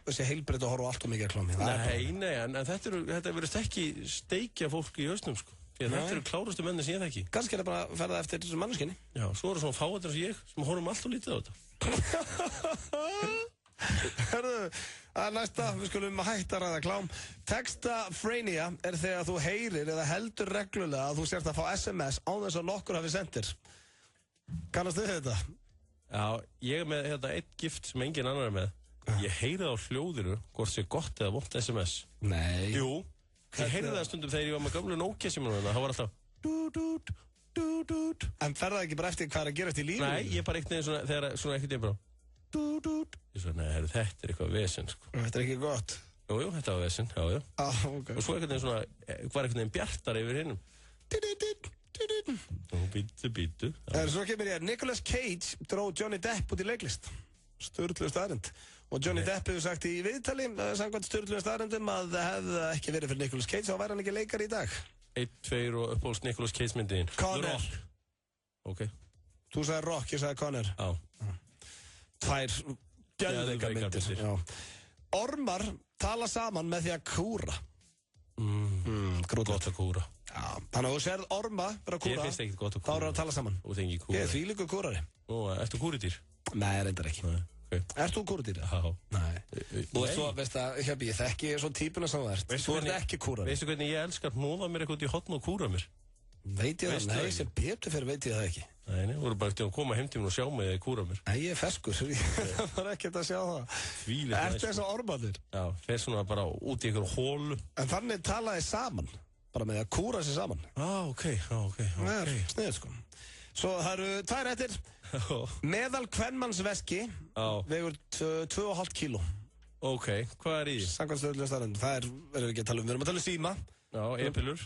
þessi heilbrigt að horfa allt ómikið að klám. Nei, en þetta verðist ekki steikja fólk í hausnum, sko. Því að þetta eru klárustu menni sem ég þekki. Kannski er það bara að ferða eftir þessu manneskinni. Já, svo eru svona fáatir sem ég, sem horfum allt og lítið á þetta. Hörðu, að næsta, við skulum hætta að ræða klám. Textafrenia þegar þú heyrir eða heldur reglulega að þú sért að fá SMS án þess að nokkur hafi sendir. Kannastu þið þetta? Já, ég með eitt gift sem engin annar með. Ég heyri það á hljóðinu hvort sé gott eða vont SMS. Nei. Jú, ég heyri það stundum þegar ég var með gömlu Nokia-símanum það var alltaf En fer það ekki bara eftir hvað að gerast í lífinu? Nei, ég bara einhvern veginn svona, þegar svona einhvern veginn bara Ég svo, nei, þetta er eitthvað vesen, sko. Þetta er ekki gott. Jú, þetta var vesen, já. Ok. Og svo einhvern veginn svona, var einhvern veginn bjartar yfir hinnum. Bítu. Svo kemur ég, Nicolas Cage dró Johnny Depp út í leiklist. Sturluð staðrend. Og Johnny Depp hefur sagt í viðtali, samkvæmt sturluð staðrendum, að það hefði ekki verið fyrir Nicolas Cage, þá væri hann ekki leikari í dag. 1, 2 og uppáhalds Nicolas Cage myndiðinn. Conner. Ok. Þú sagði Rock, ég sagði Conner. Já. Tvær geðveikar myndir. Ormar tala saman með því að kúra. Gott að kúra. Já, þannig að þú sérð orma vera að kúra. Ég finnst ekkert gott að kúra. Þá er það að tala saman. Og þengi kúra. Ég er þvílíkur kúrari. Ó, ertu kúrudýr? Nei, reyndar ekki. Nei, ok. Ert þú kúrudýr? Já. Nei. Þú veist svo, veist það, Hjöpi, ég þekki svona típuna sem þú ert. Þú ert ekki kúrari. Veistu hvernig ég elskar að hnoða mér eitthvað út í hotn og kúra mér? Veit ég það? Nei, sem betur fyrir veit ég það ekki. Nei, þú voru bara eftir að koma heim til mér og sjá mig eða kúra mér. Nei, ég er feskur, það var ekkert að sjá það. Ertu þess að ormaður? Já, fer svona bara út í einhverju hólu. En þannig talaði saman, bara með að kúra sér saman. Ok. Sniður, sko. Svo það eru 2 réttir. Meðal kvenmannsveski vegur 2,5 kíló. Ok, hvað er í því? Samkvæmt stöðulega staðrend. Það erum við ekki að tala um. Við erum að tala um síma. Já, e-pillur.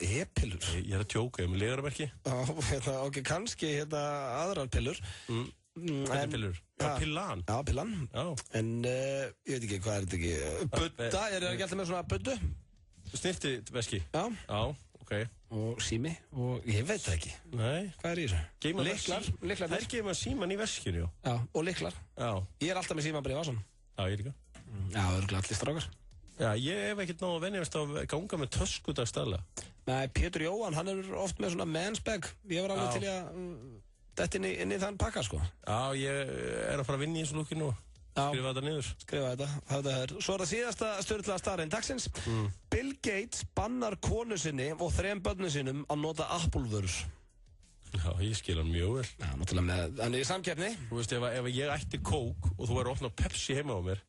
E-pillur? Ég er að tjóka, ég er með legarverki. Já, ok, kannski aðrar pillur. Hvernig pillur? Já, pillan. Já, pillan. Já. En ég veit ekki, hvað er þetta ekki? Budda, er það ekki alltaf með svona buddu? Snirti veski? Já. Já, ok. Og sími, og ég veit það ekki. Nei. Hvað er í þessu? Lyklar. Þær gefa síman í veskinu, já. Og lyklar. Já. Ég er alltaf með símanbréf á svona. Já, ég líka. Já, örugglega allir strákar. Já, ég hef ekkert náðu að venjast að ganga með tösku dagstæðlega. Nei, Pétur Jóhann, hann er oft með svona mansbag. Ég var alveg til í að detta inn í þann pakka, sko. Já, ég er að fara að vinna í þessu lúki nú. Skrifa þetta niður. Skrifa þetta. Svo er það síðasta sturlaða staðreind dagsins. Bill Gates bannar konu sinni og 3 börnum sínum að nota Apple-vörur. Já, ég skil hann mjög vel. Já, náttúrulega með, hann er í samkeppni. Þú veist, ef ég ætti kók og þú væri að opna Pepsi heima á mér.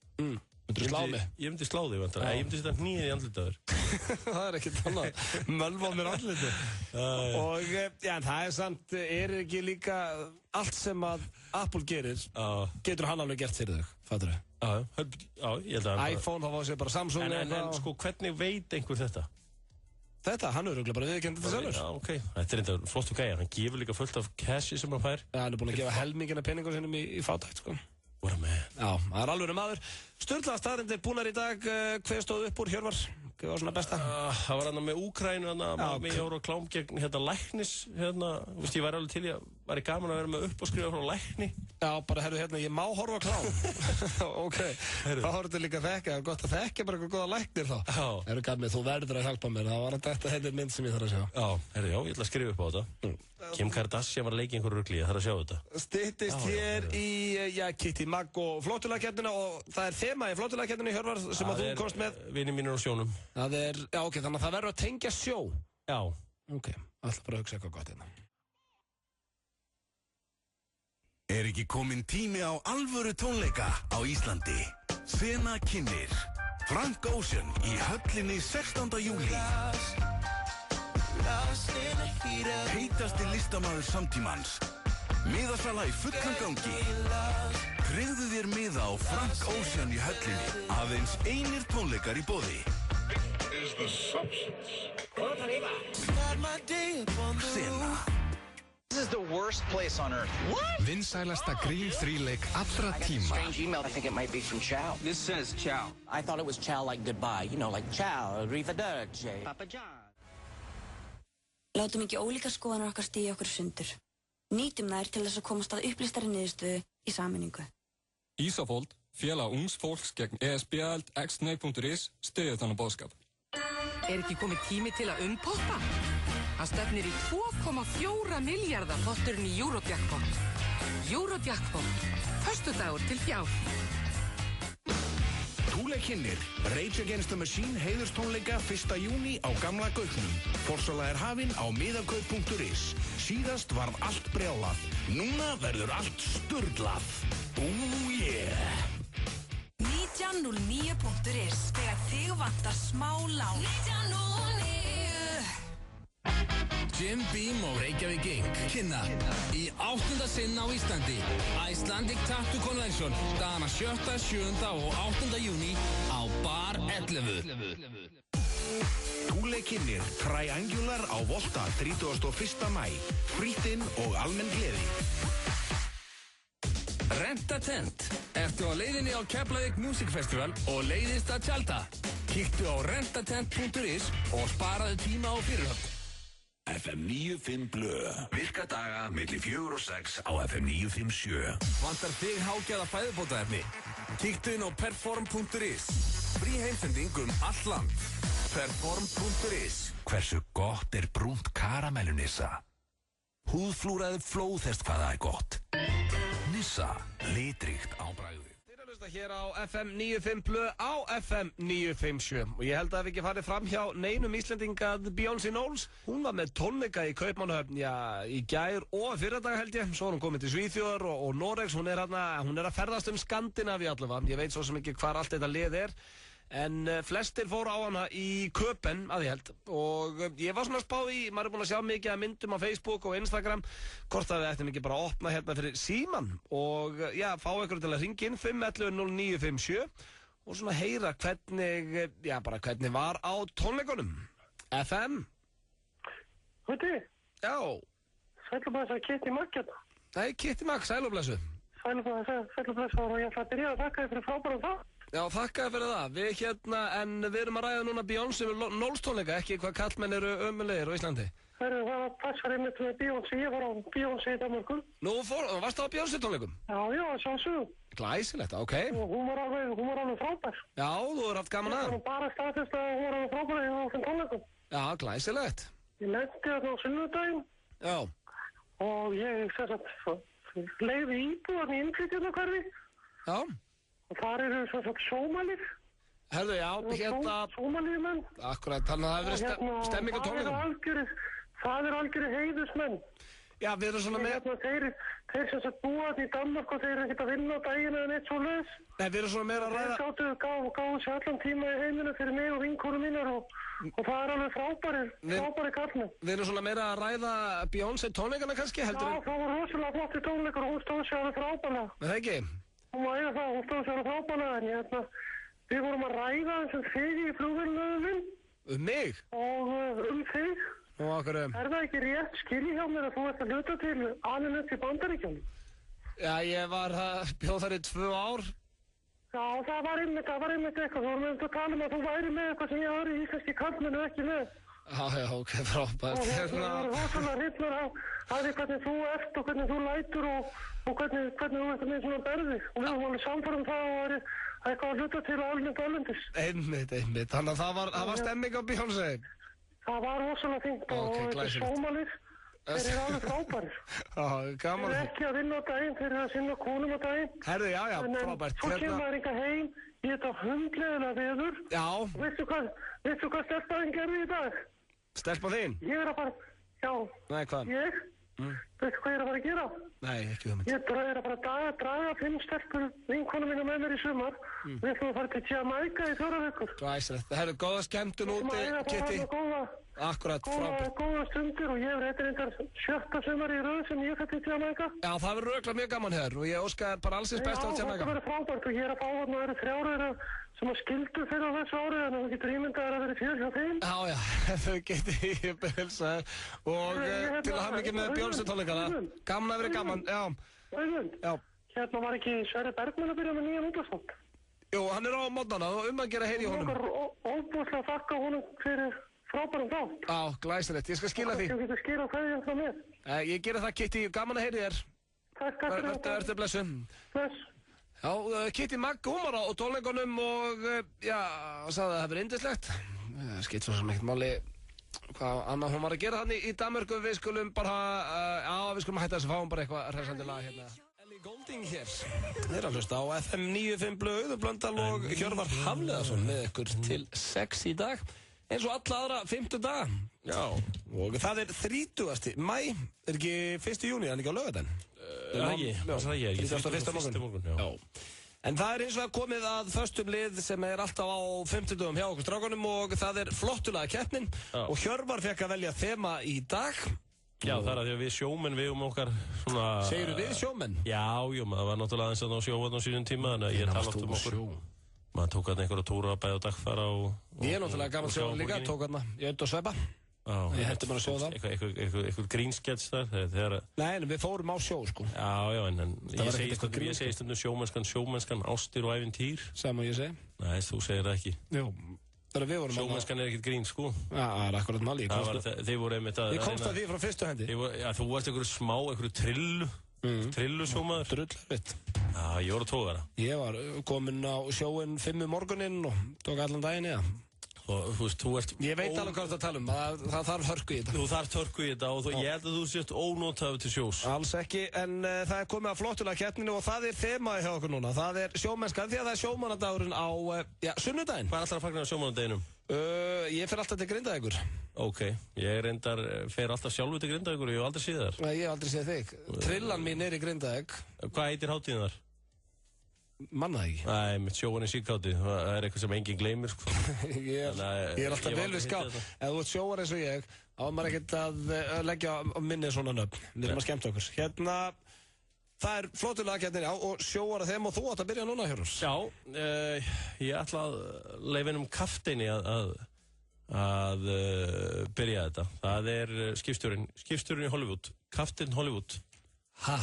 Myndur þú slá mig? Ég myndi slá þig, vantar. Ég myndi setja hnýðið í andlitaður. Það er ekkert annað. Mölva mér andlitið. Og, já, en það er samt, er ekki líka allt sem að Apple gerir, getur hann alveg gert fyrir þau, fattur þau? Já, ég held að iPhone, þá var sér bara Samsung. En sko, hvernig veit einhver þetta? Þetta, hann er örugglega bara viðurkennt þetta sjálfur. Já, ok. Þetta er enda flottu gæja. Hann gefur líka fullt af cashi sem hann fær. Já, hann er búin að gefa helmingina peningum sinum í fátækt, sko. What a man. Já, það er alveg maður. Sturlaða staðreyndir búnar í dag. Hver stóð upp úr, Hjörvar? Hvað var svona besta? Það var hann með Úkraínu, með ég voru á klám gegn læknis. Þú veist, ég væri alveg til ég væri gaman að vera með upp og skrifa frá lækni. Já, bara ég má horfa á klám. Ok, þá horfðu þetta líka þekka. Gott að þekka bara eitthvað góða læknir þá. Já. Gamið, þú verður að hjálpa mér. Það var þetta mynd sem ég þarf að sjá. Já, ég ætla að skrifa upp á þetta. Kim Kardashian var að leika einhverju rugli, ég þarf að sjá þetta. Styttist hér í, Kitty Mag og flottulegakeppnina og það er þema í flottulegakeppninni, Hjörvar, sem að þú komst með. Vinir mínir á sjónum. Það er, ok, þannig að það verður að tengja sjó. Já. Ok, alltaf bara að hugsa eitthvað gott hérna. Er ekki kominn tími á alvöru tónleika á Íslandi? Sena kynnir Frank Ocean í höllinni 16. júlí. Heitasti listamaður samtímans. Miðasala í fullum gangi. Tryggðu þér miða á Frank Ocean í höllinni. Aðeins einir tónleikar í boði. Sena. This is the worst place on earth. What? Vinsælasta grín-þríleik allra tíma. Strange email. I think it might be from Chow. This says Chow. I thought it was Chow like goodbye. You know, like Chow, arrivederci. Papa John. Látum ekki ólíka skoðanir okkar stíga okkur sundur. Nýtum þær til þess að komast að upplýstari niðurstöðu í sameiningu. Ísafold, félag ungs fólks gegn ESB-ald xnei.is styður þannig boðskap. Er ekki komið tími til að umpoppa? Hann stefnir í 2,4 miljardar potturinn í Eurojackpot. Eurojackpot. Föstudagur til fjár. Thule kynnir Rage Against the Machine heiðurstónleika 1. júní á Gamla Gauknum. Forsala hafin á miðakaup.is. Síðast varð allt brjálað. Núna verður allt sturlað. Yeah! 1909.is þegar þig vantar smá lán. 1909. Jim Beam og Reykjavík Inc. Kynna í 8. sinn á Íslandi Icelandic Tattoo Convention dagana 7., 7. og 8. júní á Bar 11. Thule kynnir Triangular á Volta 31. mæ. Frítt inn og almenn gleði. Renta tent. Ertu á leiðinni á Keflavík Music Festival og leiðist að tjalda? Kíktu á rentatent.is og sparaðu tíma og fyrirhöfn. FM 95 Blö. Virka daga milli 4 og 6 á FM 957. Vantar þig hágæða fæðubótaefni? Kíktu inn á perform.is. Frí heimsending allt land. Perform.is. Hversu gott brúnt karamellu Nissa? Húðflúraði flóðhest hvað það gott. Nissa, litríkt á bragðið. Hér á FM 95 Blö á FM 957 og ég held að við ekki farið fram hjá neinum Íslendinga Beyoncé Knowles. Hún var með tónleika í Kaupmannahöfn í gær og fyrradag held ég. Svo er hún komin til Svíþjóðar og Noregs. Hún er að ferðast Skandinavíu allavega. Ég veit svo sem ekki hvar allt þetta lið er. En flestir fóru á hana í Köpen, að ég held. Og ég var svona að spá í, maður er búin að sjá mikið að myndum á Facebook og Instagram, hvort að við ættum ekki bara að opna hérna fyrir síman og fá ykkur til að ringa inn 511-0957 og svona heyra hvernig var á tónleikunum. FM? Húti? Já. Sælublæsa Kitty Mag hérna. Nei, Kitty Mag, sælublæsu. Sælublæsa og ég ætla að byrja að þakka þér fyrir frábærum það. Já, þakka fyrir það. Við erum að ræða núna Beyoncé með Knowles tónleika, ekki hvað kallmenn eru ömulegir á Íslandi. Það passar einmitt með Beyoncé, ég var á Beyoncé í Danmarku. Nú, varstu á Beyoncé tónleikum? Já, sjálfsögðu. Glæsilegt, ok. Og hún var alveg frábær. Já, þú hefur haft gaman að. Ég var bara staðfest að hún var alveg frábær á þessum tónleikum. Já, glæsilegt. Ég lenti þarna á sunnudaginn. Já. Og ég leiði íbúðan í innflytjandahverfi. Já. Og þar eru sjómanir. Herðu, já, sjómanirmenn. Akkurat, þannig að það hefur verið stemming á tónleikum. Það eru algjöru heiðusmenn. Já, við erum svona með... Þeir sem búa í Danmark og þeir eru ekkert að vinna á daginn eða neitt svo leiðis. Nei, við erum svona meira að ræða... Þeir gáðu sér allan tíma í heiminu fyrir mig og vinkonum mínar og það er alveg frábæri kallmenn. Við erum svona meira að ræða Beyoncé tónleikana kannski, heldur við? Já, það var rosalega flotti tónleikar og hún stóð sér alveg frábælega. Það ekki? Hún var eiga það, hún stóð sér alveg frábælega en við vorum að ræða þessum þig í flugvélum. Mig? Og þig. Er það ekki rétt skilji hjá mér að þú ert að hluta til alveg til Bandaríkjunum? Já, ég var bjóð þar í 2 ár. Já, það var einmitt eitthvað. Þú vorum að tala um að þú væri með eitthvað sem ég aðri íslenski kallmennu ekki með. Já, ok, frábært. Og það er rosalega hrifnur á því hvernig þú ert og hvernig þú lætur og hvernig þú ert með svona berði. Og við vorum alveg samfærum það og væri eitthvað að hluta til alveg alvendis. Einmitt. Þannig að það var stemming á Beyoncé. Það var rosalega fengt og þetta sjómanir, þeir eru alveg frábærir. Já, gaman. Þeir eru ekki að vinna á daginn, þeir eru að sinna konum á daginn. Herðu, já, frábært. Svo kemur maður eitthvað heim í þetta hundleðilega veður. Já. Veistu hvað stelpaðinn gerði í dag? Stelpa þín? Ég er að fara, já. Nei, hvað? Ég? Veistu hvað ég er að fara að gera? Nei, ekki hugmynd. Ég er að fara að draga 5 stelpur vinkonu mínu með mér í sumar. Við ætlum að fara til Jamaica í 4 vikur. Glæsilegt. Það eru góða skemmtun úti, Kitty. Akkurat, frábært. Góða stundir og ég hef reyndar 7. sumar í röð sem ég fætti til Jamaica. Já, það verður örugglega mjög gaman hér og ég óska bara allsins besta á Jamaica. Já, þetta verður frábært og ég er að fá þarna að vera 3 sem að skildu fyrir á þessu ári en þú getur ímyndaðir að vera 4 hjá þeim. Já, þau getur í bilsaðir og til að hafa mikið með Beyoncé tónleikana. Gaman að vera gaman, já. Auðvund, hérna var ekki Sverrir Bergmann að byrja með nýjan útvarpsþátt. Jú, hann er á mótnana og að gera heyri í honum. Ég er óbúslega að þakka honum fyrir frábærum þátt. Já, glæsilegt, ég skal skila því. Þú getur skila hverjum frá mér. Ég gera það, Kitty, gaman að heyri þér. Takk fyrir þetta. Vertu blessu. Bless. Já, Kitty Mag, hún var á tónleikunum og sagði að það hefði verið yndislegt. Skipt svo sem ekkert máli hvað annað hún var að gera þannig í Danmörku. Við skulum bara, við skulum hætta þess að fáum bara eitthvað hressandi lag hérna. Golding hér. Þeir eru að hlusta á FM 95 Blöð, Blöndal og Hjörvar Hafliðarsson með ykkur til 6 í dag. Eins og alla aðra 5. daga. Já. Og það er 30. Mæ, er ekki 1. júni, er ekki á laugardaginn? Ekki, það er ekki. 31. morgun. Já. En það er eins og að komið að föstum lið sem er alltaf á 50 dögum hjá okkur strákunum og það er flottulega keppnin og Hjörvar fekk að velja þema í dag. Já, það er að því að við sjómenn við okkar svona... Segirðu við sjómenn? Já, það var náttúrulega aðeins að ná sjómenn á sínum tíma, þannig að ég tala oft okkur. Maður tók hérna einhverja túra bæði og dagfara og... Ég er náttúrulega gammal sjómenn líka, tók hérna í önd og sveppa. Ég hætti bara að sjóða það. Eitthvað grínskets þar. Nei, en við fórum á sjó, sko. Já, en ég segi stundum sjómennskan, ástir og ævintýr. Sem ég segi. Nei, þú segir það ekki. Jú. Sjómennskan er ekkert grín, sko. Já, það er akkurat máli. Þið voru einmitt að... Ég komst að því frá fyrstu hendi. Já, þú varst einhverju trillu sjómaður. Drullarvitt. Já, ég voru að tóka það. Ég var komin á sjóinn 5 morguninn og tók allan daginn, já. Og þú ert... Ég veit alveg hvað þú ert að tala um, það þarf hörku í þetta. Þú þarf hörku í þetta og ég held að þú sést ónotaður til sjós. Alls ekki, en það er komið að flottulega keppninu og það er þemaði hjá okkur núna. Það er sjómennskan því að það er sjómannadagurinn á, sunnudaginn. Hvað er alltaf að fagna á sjómannadeginum? Ég fer alltaf til Grindavíkur. Ok, ég fer alltaf sjálfur til Grindavíkur og ég hef aldrei séð þar. Nei, ég hef aldrei séð þig. Trillan mín er í Grindavík. Hvað heitir hátíðin þar? Mannaði ekki. Nei, mitt sjóan er síkáti. Það er eitthvað sem enginn gleymir, sko. Ég er alltaf vel við ská. Ef þú ert sjóar eins og ég, þá er maður ekkert að leggja á minni svona nöfn. Við erum að skemmta okkur. Hérna, það er flottulega keppnin, og sjóar að þeim og þú átt að byrja núna, Hjörvar. Já, ég ætla að leyfa einum kafteini að byrja þetta. Það er skipstjórinn í Hollywood. Kafteinn Hollywood. Ha?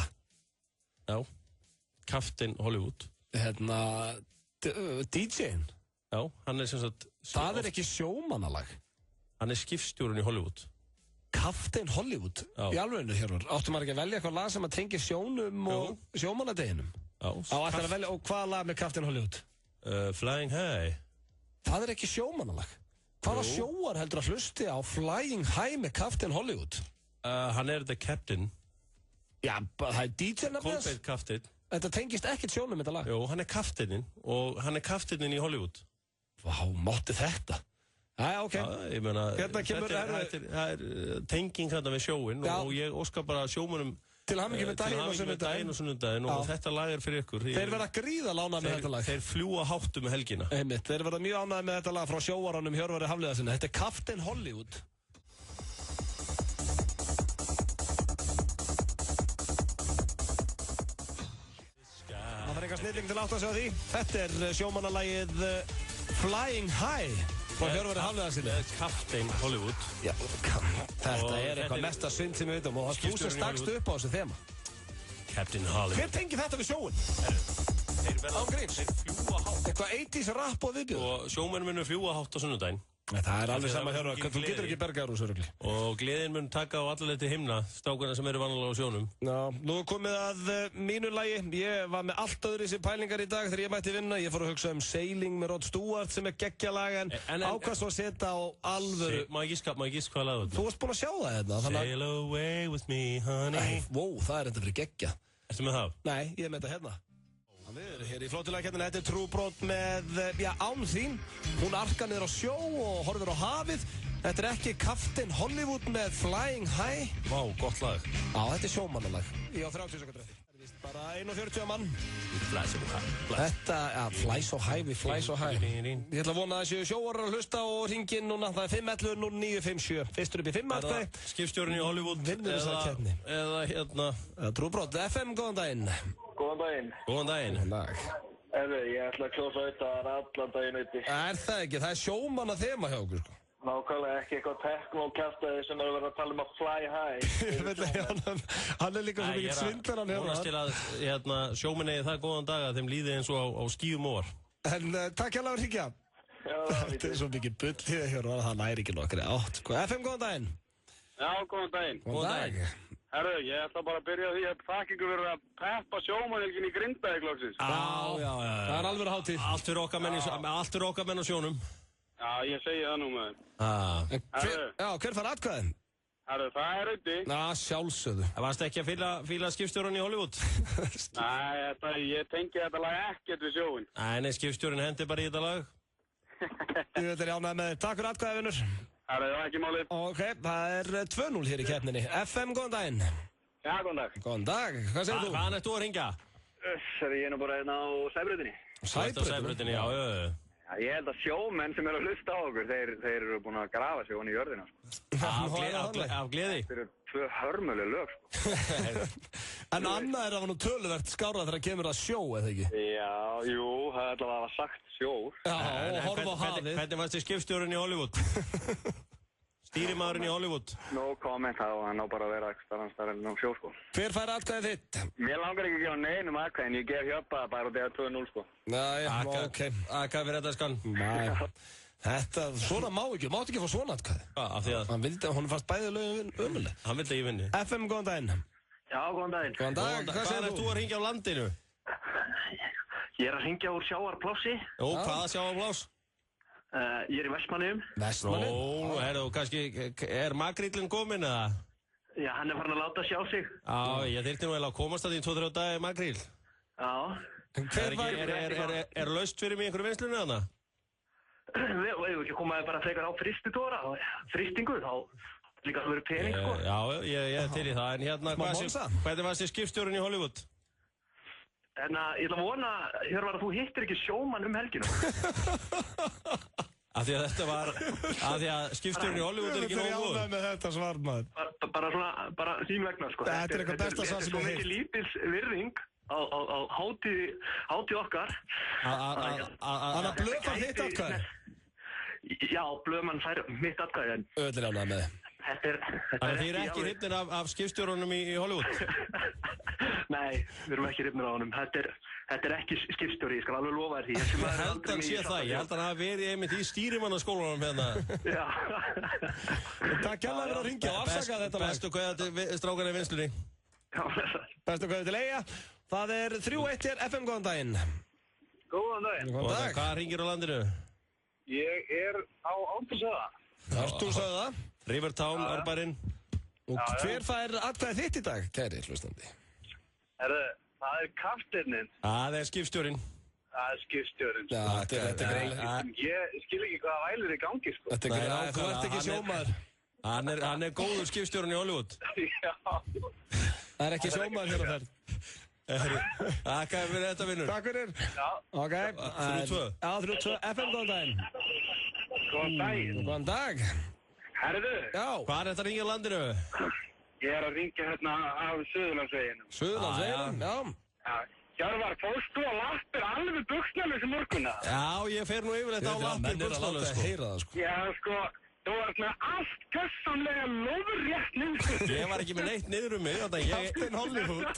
Já, Kafteinn Hollywood. Hérna, DJ-in? Já, hann er sem sagt... Það er ekki sjómannalag? Hann er skipstjórinn í Hollywood. Kafteinn Hollywood? Já. Í alveginu, Hjörvar? Áttu maður ekki að velja eitthvað lag sem að tengja sjónum og sjómannadeginum? Já. Ætlar að velja, og hvaða lag með Kafteinn Hollywood? Flying High. Það er ekki sjómannalag. Hvaða sjóar heldur að hlusti á Flying High með Kafteinn Hollywood? Hann er the captain. Já, það er DJ nefnir þess? Kolbeinn Kafteinn. Þetta tengist ekkert sjónum þetta lag? Jó, hann er kafteinin og hann er kafteinin í Hollywood. Vá, mátti þetta? Æja, ok. Já, ég meina, það er tenging hérna við sjóin og ég óskar bara sjómunum til hamingju með daginn og sunnudaginn og þetta lag er fyrir ykkur. Þeir verða gríða lána með þetta lag. Þeir fljúa háttu með helgina. Einmitt, þeir verða mjög ánægði með þetta lag frá sjóvaranum Hjörvari Hafliðarssyni. Þetta er Kafteinn Hollywood. Það er eitthvað snilling til átt að sjá því. Þetta er sjómannalagið Flying High frá Hjörvari Hafliðarssyni. Kafteinn Hollywood. Já, þetta er eitthvað mesta synd sem við veitum og það þú sem stakst upp á þessu þema. Captain Hollywood. Hver tengir þetta við sjóin? Ángríns. Þeir fljúa hátt. Eitthvað 80s rap og viðbjöð. Og sjómenn munum fljúa hátt á sunnudaginn. Það er alveg sama Hjörvar, þú getur ekki bergaður úr sörugli. Og gleðin mun taka á allar leið til himna, strákarna sem eru vanlega á sjónum. Já, nú er komið að mínu lagi. Ég var með allt öðru í pælingar í dag þegar ég mætti vinna. Ég fór að hugsa Sailing með Rod Stewart sem er geggjalag en ákvæmst var að setja á alvöru. Má ég giska hvað lag þetta? Þú varst búinn að sjá það hérna. Sail away with me, honey. Það er enda fyrir geggja. Ertu með það? Nei, ég er með þetta hérna. Við erum hér í flottulega keppninni, þetta er Trúbrot með, án þín. Hún arkar niður á sjó og horfir á hafið. Þetta er ekki Kafteinn Hollywood með Flying High. Vá, gott lag. Já, þetta er sjómannalag. Ég á 30 sekúndur eftir. Það er vist bara 41 mann. Fly so high. Þetta, fly so high, við fly so high. Ég ætla að vona að séu sjóarar að hlusta og hringin núna. Það er 511-0957. Fyrstur upp í 5 atkvæði. Skipstjórinn í Hollywood eða hérna. Trúbrot, FM, góðan daginn. Góðan daginn. Góðan daginn. Góðan dag. Ég ætla að kjósa auðvitað allan daginn uti. Er það ekki? Það er sjómanna þema hjá okkur, sko. Nákvæmlega ekki eitthvað teknokjaftaði sem er verið að tala um að fly high. Ég veit ekki, hann er líka svo mikið svindlar hann vonast til að sjómenn eigi það góðan dag að þeim líði eins og á skíðum óvar. En takk hjá að ringja. Þetta er svo mikið bull í það hér og það næri ekki nokkri átt. FM, góðan daginn. Já, góðan daginn. Góðan dag. Herru, ég ætla bara að byrja því að þakka ykkur verið að peppa sjómannhelgin í Grindavík loksins. Já. Það er alveg hátíð. Allt fyrir okkar menn á sjónum. Já, ég segi það nú með þeim. Já, hver fær atkvæðin? Herru, það raundi. Sjálfsögðu. Varstu ekki að fíla skipstjóran í Hollywood? Nei, ég tengi þetta lag ekkert við sjóin. Nei, skipstjórin hendi bara í þetta lag. Ég veit ánægð með þér. Takk fyrir atkvæði, vinnur. Það er ekki málið. Ok, það er 2-0 hér í keppninni. FM, góðan daginn. Já, góðan dag. Góðan dag. Hvað segir þú? Hvaðan ert þú að ringja? Ég er nú bara hérna á Sæbrautinni. Sæbrautinni, já. Ég held að sjómenn sem eru að hlusta á okkur, þeir eru búin að grafa sig honni í jörðina. Af gleði? Þetta eru 2 hörmuleg lög, sko. En annað er að nú töluvert skárað þegar kemur að sjó, eða ekki? Já, jú, það er allavega að sagt sjór. Já, og horfa á hafið. Hvernig varst þið skipstjórinn í Hollywood? Stýrimaðurinn í Hollywood? No comment, hann á bara að vera eitthvað starf en á sjó, sko. Hver fær atkvæðið þitt? Mér langar ekki að gefa neinum atkvæðin, ég gef hjöpa bara út eða 2-0, sko. Nei, ok. Atkvæði fyrir þetta skan. Nei. Þetta, svona mátt ekki fá svona atkvæði. Af því að? Hann vildi, hún fannst bæði lögum ömuleg. Hann vildi að ég vinni. FM, góðan daginn. Já, góðan daginn. Góðan dag, hvað segir þú? Hvað ert þú að ringja á landinu? Ég er að ringja úr sjávarplássi. Jó, hvaða sjávarpláss? Ég er í Vestmannaeyjum. Nú, kannski, er makríllinn kominn eða? Já, hann er farin að láta sjá sig. Já, ég þyrfti nú eiginlega að komast að því 2-3 dagi makríll. Já. Er laust fyrir mig einhverju vinslunni þarna? Við hefum ekki komaði bara frekar á fristitóra, fristingu, þá líka að vera pening, sko. Já, ég er til í það, en hérna, hvernig varst þið skipstjórinn í Hollywood? En ég ætla að vona, Hjörvar, að þú hittir ekki sjómann helgina. Af því að þetta var, af því að skipstjórinn í Hollywood er ekki nógu góð. Þú er með þetta svar, maður. Bara þín vegna, sko. Þetta er eitthvað besta svar sem ég heilt. Þetta er svo mikið lítils virðing á hátíð okkar. Þannig að Blöð fær þitt atkvæði? Já, Blöðmann fær mitt atkvæði, en... Öll er ánægð með þið. Þannig að þið eru ekki hrifnir af skipstjórunum í Hollywood? Nei, við erum ekki hrifnir á honum. Þetta er ekki skipstjóri, ég skal alveg lofa þér því. Ég held að hann sé það, ég held að hann hafi verið einmitt í stýrimannaskólanum hérna. Já. Takk kærlega fyrir að ringja og afsaka þetta lag. Bestu kveðja til strákarna í vinslunni. Bestu kveðja til Eyja. Það er 3-1 hér, FM, góðan daginn. Góðan daginn. Góðan dag. Hvað ringir á landinu? Ég er á Ártúnshöfða. Ártúnshöfða. Rivertown, Árbærinn. Og hver fær atkvæðið þitt í dag, kæri hlustandi? Það er kapteinninn. Það er skipstjórinn. Það er skipstjórinn. Já, þetta er greið. Ég skil ekki hvaða vælir í gangi, sko. Þetta er greið, þú ert ekki sjómaður. Hann er góður skipstjórinn í Hollywood. Já. Það er ekki sjómaður hér á þær. Takk fyrir þetta, vinnur. Takk fyrir. Já. Ok. 3-2. Já, 3-2. FM, góðan daginn. Góðan daginn. Góðan dag. Herðu. Já. Hvað er þetta að ringja á landinu? Ég er að ringja hérna af Suðurlandsveginum. Suðurlandsveginum, já. Hjörvar, fórst þú að lappir alveg buxnalös í morgunna? Já, ég fer nú yfirleitt á lappir buxnalös, sko. Já, sko, þú varst með allt kössamlega lóðrétt niður. Ég var ekki með neitt niður um mig, þetta Captain Hollywood.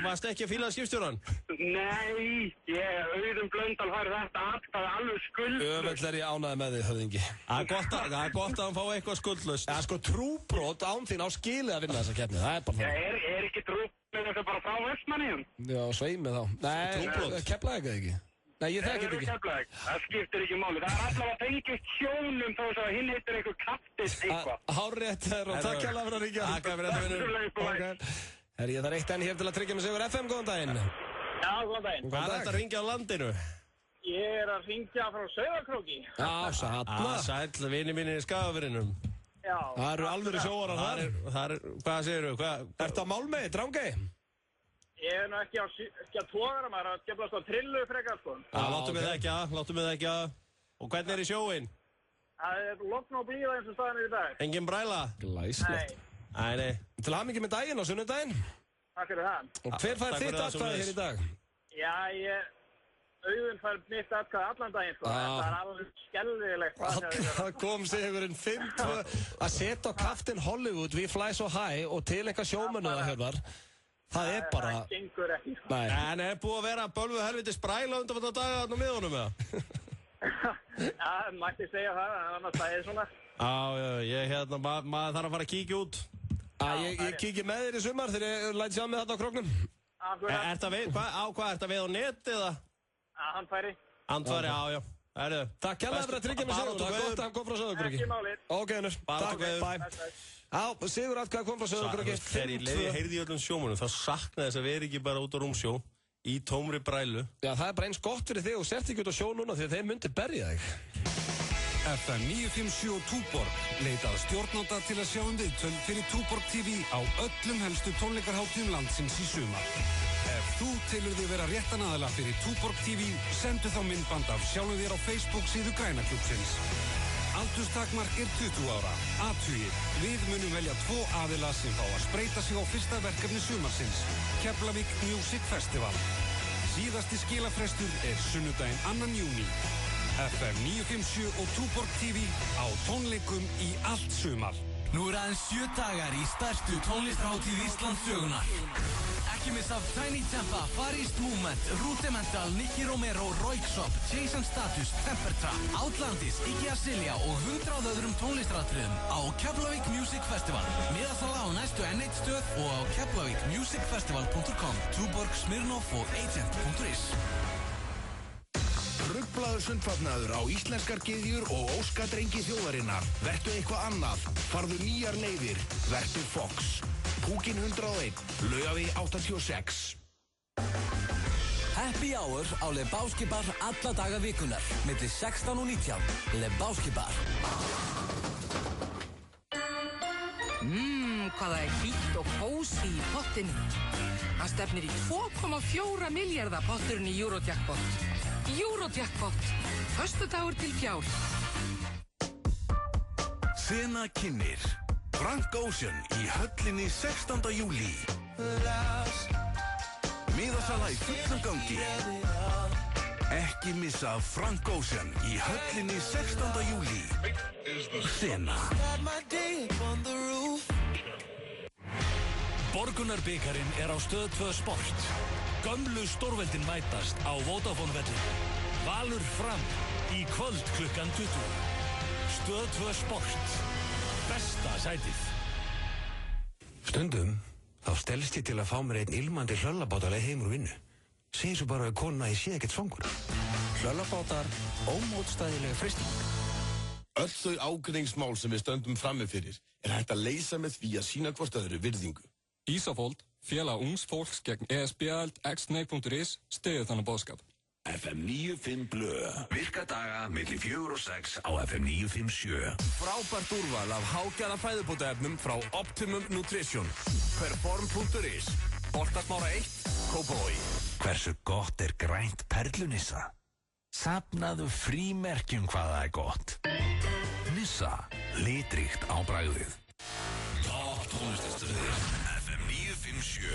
Varst ekki að fíla skipstjóran? Nei, Auðun Blöndal fær þetta atkvæði alveg skuldlaust. Öfull er ég ánægði með þig, höfðingi. Það er gott að hann fá eitthvað skuldlaust. Já, sko, trúbrot án þín á skilið að vinna þessa keppni, það er bara það. Já, er ekki trúbrot þetta bara frá Vestmannaeyjum? Já, sveimi þá. Nei, Keflavík eða ekki? Nei, ég þekki þetta ekki. Það skiptir ekki máli. Það er allavega fengist sjónum þó að hinn heitir einhver kapteinn eitthvað. Hárrétt og takk hérlega fyrir að ringja. Takk fyrir þetta, vinnur. Herri, ég þarf eitt enn hér til að tryggja mig sigur. FM, góðan daginn. Já, góðan daginn. Hvað er þetta að ringja á landinu? Ég er að ringja frá Sauðárkróki. Já, sætla. Sætla, vinni mínir í Skagafirðinum. Já. Það eru alvöru sjóarar þar. Hvað segirðu? Ertu á Málmey, Drangey? Ég er nú ekki á tógara, maður að skeflast á trillu frekar, sko. Já, láttu mig það ekki að. Og hvernig er í sjóin? Það er logn og blíða eins og staðan er í dag. Engin bræla? Glæslegt. Nei. Til hamingju með daginn á sunnudaginn. Takk fyrir það. Og hver fær þitt atkvæði hér í dag? Já, Auðun fær mitt atkvæði allan daginn, sko. Það er alveg skelvilegt. Það kom sigurinn 5-2 að setja á Captain Hollywood, We Fly So High og til eitthvað sjómanu það Hjörvar. Það er bara... Það gengur ekki, sko. Nei. En er búið að vera bölvu helvitis bræla undan þetta daga þarna með honum, eða? Já, mætti segja það, en annars það er svona. Já, maður þarf að fara að kíkja út. Ég kíkja með þér í sumar þegar ég læti sjá mig þetta á króknum. Ert það veið á net eða? Hann færi, já. Takk kærlega fyrir að tryggja mig sigur. Það er gott að hann kom frá Sauðárkróki. Ekki málið. Ok, Unnur. Takk, bye. Já, Sigur Atkvæði kom frá Sauðárkróki. Þegar ég heyrði í öllum sjómunum, þá saknaði þess að vera ekki bara út á rúmsjó í tómri brælu. Já, það er bara eins gott fyrir þig og sért ekki út á sjó núna því að þeir myndi berja þig. FM 957 og Túborg leitað stjórnanda til að sjá viðtöl fyrir Túborg TV á öllum helstu tónleikarhátíðum landsins í sumar. Ef þú telur þig vera réttan aðila fyrir Túborg TV, sendu þá myndband af sjálfu þér á Facebook síðu Grænaklúbbsins. Aldurstakmark er 20 ára. Athugið, við munum velja 2 aðila sem fá að spreyta sig á fyrsta verkefni sumarsins, Keflavík Music Festival. Síðasti skilafrestur er sunnudaginn 2. júní. FM 957 og Túborg TV á tónleikum í allt sumar. Nú aðeins 7 dagar í stærstu tónlistarhátíð Íslands sögunar. Ekki missa af Tiny Tempa, Far East Movement, Rudimental, Nicky Romero, Roykshop, Jason Status, Tempertrap, Outlandis, Iggy Azalea og 100 öðrum tónlistaratriðum á Keflavík Music Festival. Miðasala á næstu N1 stöð og á keflavíkmusicfestival.com, Túborg, Smirnoff og agent.is. Ruglaður sundfatnaður á íslenskar gyðjur og óskadrengi þjóðarinnar. Vertu eitthvað annað. Farðu nýjar leiðir. Vertu Fox. Púkin 101. Laugavegi 86. Happy Hour á Lebowski Bar alla daga vikunar, milli 16 og 19. Lebowski Bar. Hvaða er hvítt og kósí í pottinu. Hann stefnir í 2,4 milljarða potturinn í Eurojackpot. Eurojackpot. Föstudagur til fjár. Sena kynnir Frank Ocean í höllinni 16. júlí. Miðasala í fullum gangi. Ekki missa Frank Ocean í höllinni 16. júlí. Sena. Borgunarbikarinn er á Stöð 2 Sport. Gömlu stórveldin mætast á Vodafone-velli. Valur Fram í kvöld klukkan 20. Stöð 2 Sport. Besta sætið. Stundum þá stelst ég til að fá mér einn ilmandi hlöllabátaleg heim úr vinnu. Segir svo bara að kona ég sé ekkert svangur. Hlöllabátar, ómótstæðileg freisting. Öll þau ágreiningsmál sem við stöndum frammi fyrir er hægt að leysa með því að sýna hvort öðru virðingu. Ísafold, félag ungs fólks gegn ESB-ald xnei.is stiður þannig boðskap. FM 95 Blö. Virka daga milli 4 og 6 á FM 957. Frábært úrval af hágæða fæðubótaefnum frá Optimum Nutrition. Perform.is. Holtasmára 1, Kópavogi. Hversu gott er grænt perlunissa? Safnaðu frímerkjum hvað það er gott. Nissa, litríkt á bragðið. Topp tónlistarstöðir FM 957.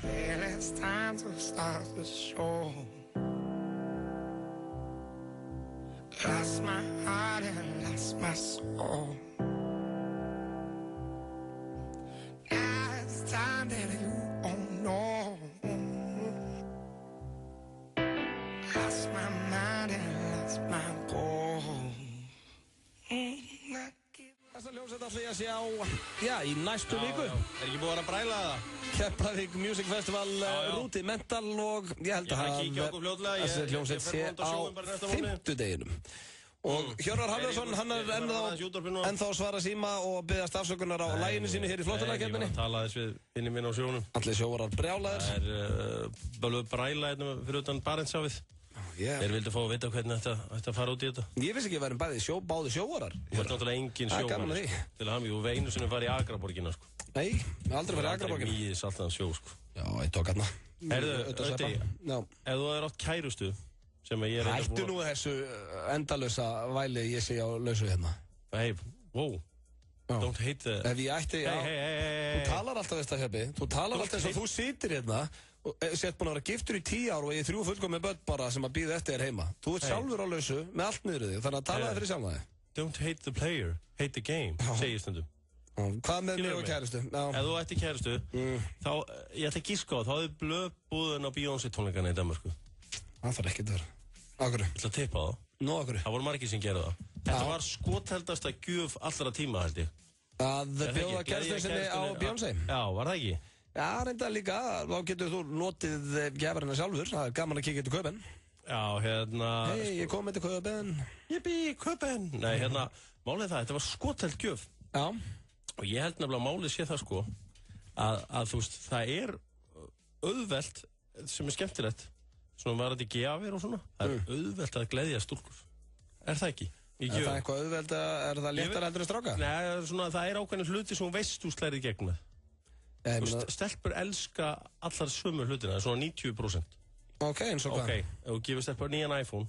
Well, it's time to start the show. Lost my heart and lost my soul. Now it's time that you all know. Lost my mind and lost my goal. Þessa hljómsveit ætla ég að sjá, í næstu viku. Er ekki búið að bræla það? Keflavík Music Festival, Rudimental og ég held að þessi hljómsveit sé á 50-deginum. Og Hjörvar Hafðarsson, hann er ennþá að svara síma og biðjast afsökunar á laginu sínu hér í flottunarkeppninni. Ég var að tala þess við inni minn á sjónum. Allir sjóvarar brjálaðir. Það er bæluð bræla fyrir utan Barentshafið. Þeir vildu fá að vita hvernig þetta fara út í þetta. Ég vissi ekki að vera báði sjóvarar. Þú ert náttúrulega engin sjóvar til að hafa. Þú veið einu sinni farið í Akraborgina. Nei, aldrei farið í Akraborgina. Aldrei mýðis alltaf sjó. Já, eitt og gatna. Ötti, ef þú er átt kærustu sem ég er hættu nú þessu endalösa væli ég sé á lausu hérna. Hey, wow. Don't hate the... Ef ég ætti, já. Þú talar alltaf þess að hefði. Þú talar alltaf eins og þú sitir hérna og sett búin að vera giftur í 10 ár og ég 3 fullkomið börn bara sem að býða eftir þér heima. Þú ert sjálfur á lausu með allt niður þig, þannig að talaði fyrir sjálfa þig. Don't hate the player, hate the game, segir stundum. Hvað með mig og kærustu? Ef þú ætti kærustu, þá, ég ætla að gíska á, þá hefði blöð búðin á Beyoncé tónleikana í Danmarku. Það þarf ekki að vera. Akkur? Ég ætla að tippa það. Nó, akkur? Það voru margir sem gerði það. Þetta var skotheldasta gjöf allra tíma, held ég. Að bjóða kærustu sinni á Beyoncé? Já, var það ekki? Já, reynda líka, þá getur þú notið gjafarina sjálfur, það er gaman að kíkja til Köpen. Já, hérna... Hei, ég kom til Köpen. Jippi, Köpen. Nei, hérna, málið það, þetta var skotelt gjöf. Já. Og ég held nefnilega að málið sé það sko að þú veist, það er auðvelt sem skemmtilegt svona varandi gjafir og svona það er auðvelt að gleðja stúlkur. Er það ekki? Er það eitthvað auðvelt er það léttar heldur að stráka? Nei, svona, það er ákveðin hluti sem þú veist þú slæðir í gegn með. Stelpur elska allar sömu hlutina, svona 90%. Ok, eins og hvað? Ok, ef þú gefur stelpur nýjan iPhone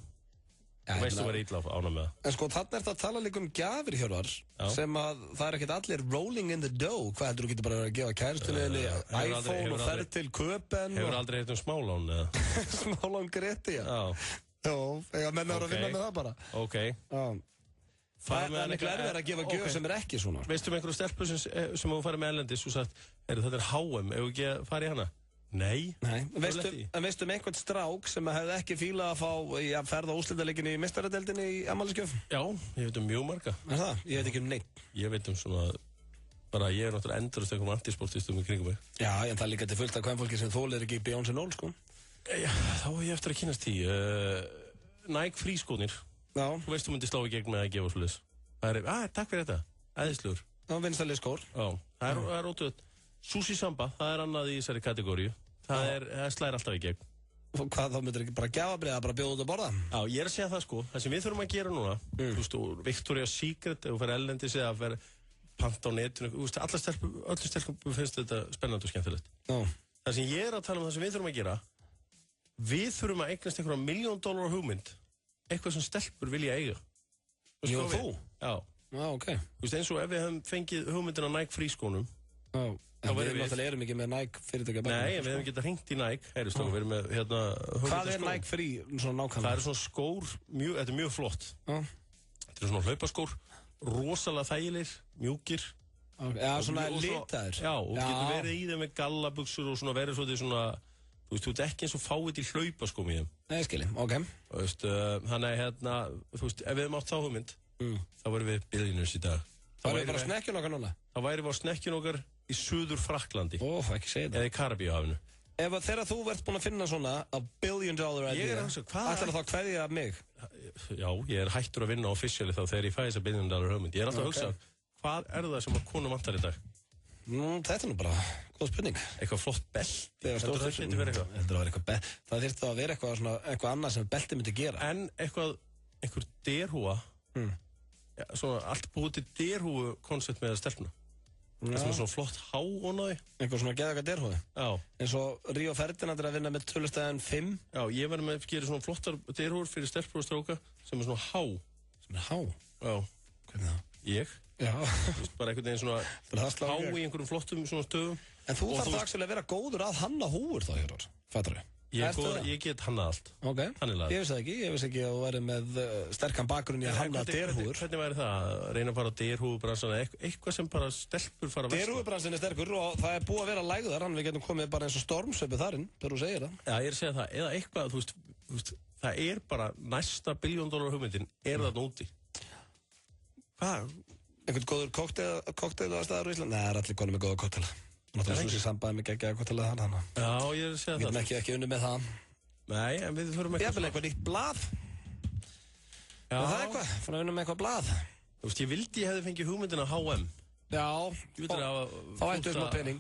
þú veist þú verður illa ána með það. En sko, þarna er það að tala líka gjafir, Hjörvar, sem að það er ekkert allir rolling in the dough. Hvað heldur þú getur bara að gefa kæristunni iPhone og ferð til Köpen? Hefur aldrei heilt smálán, eða? Smálán Greti, já. Já, ég menn að vinna með það bara. Ok. Það er miklu erfið að gefa gjöf sem er ekki svona. Veistu um einhverju stelpu sem þú farið með erlendis og sagt, þetta er HM, ef þú ekki farið í hana? Nei. En veistu um einhvern strák sem hefði ekki fílað að fá að ferða úrslitaleikinni í meistaradeildinni í afmælisgjöf? Já, ég veit um mjög marga. Er það? Ég veit ekki um neitt. Ég veit um svona, bara ég náttúrulega endurist einhverjum antisportistum í kringum mig. Já, en það er líka til fullt af kvenfólki sem þolir ekki Beyoncé 0, sko. Já, þá er ég eftir að kynast því. Nike frískónir. Já. Þú veist þú myndir slá í gegn með að gefa svoleiðis. Það er, takk fyrir þetta. Æðislegur. Já, vinstæli skór. Já, það er ótrúið. Sushi Samba, það er annað í þessari kategóriu. Það slæðir alltaf í gegn. Og hvað, þá myndir ekki bara gjafabréða, bara bjóða út að borða? Já, ég er að segja það sko. Það sem við þurfum að gera núna, þú veist, Victoria's Secret, ef þú fer ellendis eða fer panta á netinu, þú veist, öllu stelpum finnst þetta spennandi og skemmtilegt. Já. Það sem ég er að tala um það sem við þurfum að gera, við þurfum að eignast einhverja $1 million hugmynd, eitthvað sem stelpur vilja eiga. Jú, þú? Já. Já, ok. Þú veist, eins og ef við hefum fengið hugmyndina Nike frískónum, en við náttúrulega erum ekki með Nike fyrirtækja. Nei, en við hefum getað hringt í Nike, heyrðist og við erum með hérna hvað er Nike frí, svona nákvæmlega? Það eru svona skór, þetta er mjög flott. Þetta eru svona hlaupaskór, rosalega þægilegir, mjúkir. Já, svona litaðir. Já, og getur verið í þeim með gallabuxur og svona verið svona, þú veist, þú ert ekki eins og fáið í hlaupaskóm í þeim. Nei, skilji, ok. Þannig hérna, þú veist, ef við hefum átt þá hugmynd, þá verðum við billionaires í dag. Þá væri bara snekkjun okkar núna? Þá væri bara snekkjun okkar í Suður Frakklandi. Ekki segja þetta. Eða í Karabíuhafinu. Þegar þú ert búinn að finna svona $1 billion idea, ætlar það að kveðja mig? Já, ég er hættur að vinna officially þá þegar ég fæ þessa $1 billion hugmynd. Ég er alltaf að hugsa, hvað er það sem að konum vantar í dag? Þetta er nú bara góð spurning. Eitthvað flott belti. Það þyrfti að vera eitthvað annað sem belti myndi gera. En einhver derhúa, svona allt búið til derhúu koncept með stelpuna. Það sem er svona flott háónaði. Eitthvað svona geðaka derhúi? Já. En svo Ríó Ferdinand er að vinna með tölustæðan 5. Já, ég verði með að gera svona flottar derhúur fyrir stelpur og stráka sem er svona há. Sem er há? Já. Hvernig það? Ég? Já. Bara einhvern veginn svona há í einhverjum flottum svona stöðum. En þú þarf það að vera góður að hanna húur þá, Hjörvar. Fattar þau? Ég get hannað allt. Ok, ég vissi það ekki. Ég vissi ekki að þú væri með sterkan bakgrunn í að hanna derhúur. Hvernig væri það að reyna að fara á derhúbransan eitthvað sem bara stelpur fara að versla? Derhúbransin er sterkur og það er búið að vera lægðar, við getum komið bara eins og stormsveipið þarinn, þegar þú segir það. Já, ég er að segja það. Eða eitthvað, þú veist, það er bara næsta $1 billion hugmyndin þarna úti. Hvað? Einhvern góður kokteilstaðar á Íslandi? Nei, það er allir konum með góða kokteila. Náttúrulega Sushi Samba með geggjaða kokteila þar. Já, ég er að segja það. Við erum ekki unni með það. Nei, en við þurfum ekki... Ég vil eitthvað nýtt blað. Já. Það er eitthvað, fyrir að vinna með eitthvað blað. Þú veist, ég vildi ég hefði fengið hugmyndina HM. Já, þá ættu við smá pening.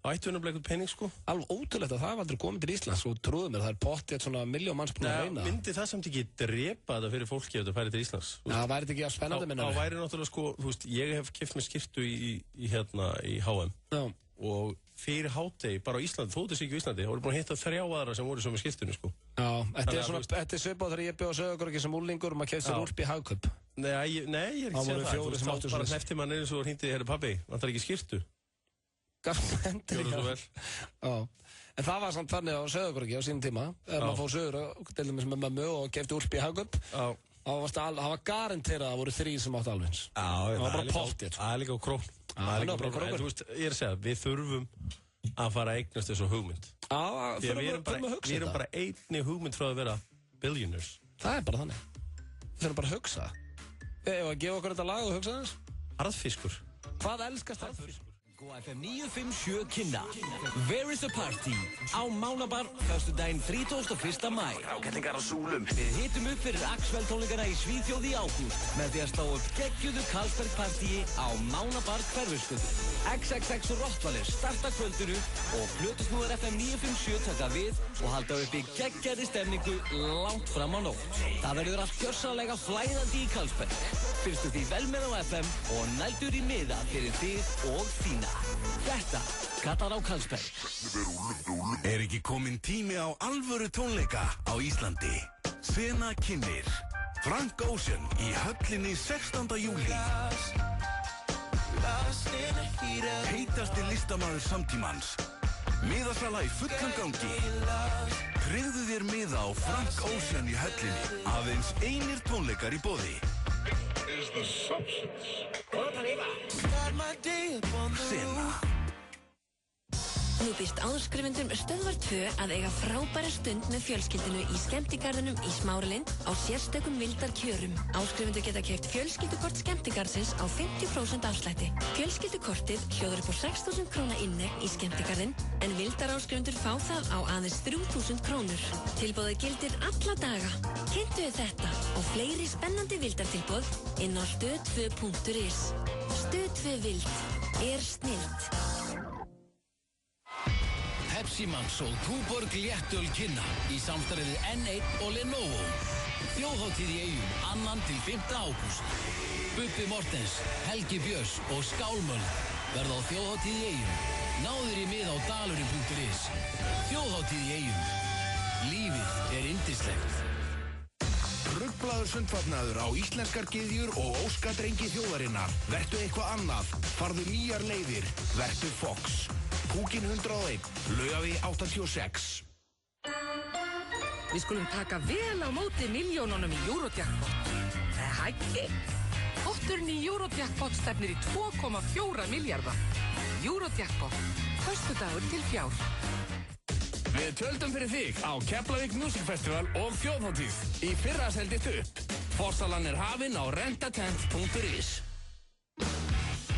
Þá ættu við náttúrulega eitthvað pening, sko. Alveg ótrúlegt að það var aldrei komið til Íslands og trúðu mér, það er pottið svona 1 milljón manns búin að reyna. Myndi það samt ekki drepa þetta fyrir fólki ef þetta færi til Íslands? Já, það væri þetta ekki að spennandi minna. Þá væri náttúrulega, sko, þú veist, ég hef keypt mér skyrtu í HM. Já. Og fyrir hádegi, bara á Íslandi, þóttis ekki á Íslandi, þá voru búin að hitta 3 aðra sem voru svo með skiltunni, sko. Já, þetta er svipað þegar ég bjóð á Sauðárkróki sem úrlingur og maður keypti sér úlp í Hagkaup. Nei, ég er ekki að segja það. Þú veist, bara hnefti mann eins og hringdi, herri pabbi, vantar ekki skirtu? Gjörðu svo vel. En það var samt þannig á Sauðárkróki á sínum tíma, ef maður fór söður og til dæmis með mömmu og keypti úlp í Hagkaup. Það var garanterað að það voru 3 sem áttu alveg eins. Það var bara pottið. Það er líka á krók. Ég er að segja, við þurfum að fara að eignast þessu hugmynd. Við erum bara einni hugmynd frá að vera billionaires. Það er bara þannig. Við þurfum bara að hugsa. Ef að gefa okkur þetta lag og hugsa þess? Harðfiskur. Hvað elskast harðfiskur? og FM 957 kynna Where is the party? Á Mánabar, föstudaginn 31. maí. Rákellingar á súlum. Við hitum upp fyrir Axwell tónleikana í Svíþjóð í ágúst með því að slá upp geggjuðu Carlsberg-partíi á Mánabar Hverfisgötu. XXX og Rottweiler starta kvöldinu og plötusnúðar FM 957 taka við og halda upp í geggjaðri stemningu langt fram á nótt. Það verður allt gjörsamlega flæðandi í Carlsberg. Fyrstu því vel með á FM og nældur í miða fyrir þig og þína. Þetta kallar á Carlsberg. Ekki kominn tími á alvöru tónleika á Íslandi? Sena kynnir Frank Ocean í höllinni 16. júlí. Heitasti listamaður samtímans. Miðasala í fullan gangi. Tryggðu þér miða á Frank Ocean í höllinni. Aðeins einir tónleikar í boði. Sena. Nú býst áðurskrifendum Stöðvar 2 að eiga frábæra stund með fjölskyldinu í skemmtigarðinum í Smáralind á sérstökum vildar kjörum. Áskrifendur geta keypt fjölskyldukort skemmtigarðsins á 50% afslætti. Fjölskyldukortið hljóðar upp á 6.000 króna inneign í skemmtigarðin en vildar áskrifendur fá það á aðeins 3.000 krónur. Tilboðið gildir alla daga. Kynntu þetta og fleiri spennandi vildartilboð inn á stöð2.is. Stöð 2 vild er snillt. Pepsi Max og Túborg léttöl kynna í samstarfið N1 og Lenovo. Þjóðhátíð í Eyjum 2. til 5. ágúst. Bubbi Mortens, Helgi Björns og Skálmöld verða á Þjóðhátíð í Eyjum. Náður í mið á dalurinn.is. Þjóðhátíð í Eyjum. Lífið er yndislegt. Rugglaður sundfatnaður á íslenskar gyðjur og óskadrengi þjóðarinnar. Vertu eitthvað annað. Farðu nýjar leiðir. Vertu Fox. Púkin 101, Laugavegi 86. Við skulum taka vel á móti milljónunum í Eurojackpot. Það er hækki. Potturinn í Eurojackpot stefnir í 2,4 milljarða. Eurojackpot, föstudagur til fjár. Við töldum fyrir þig á Keflavík Music Festival og Þjóðhátíð. Í fyrra seldist upp. Forsalan er hafin á rentatent.is.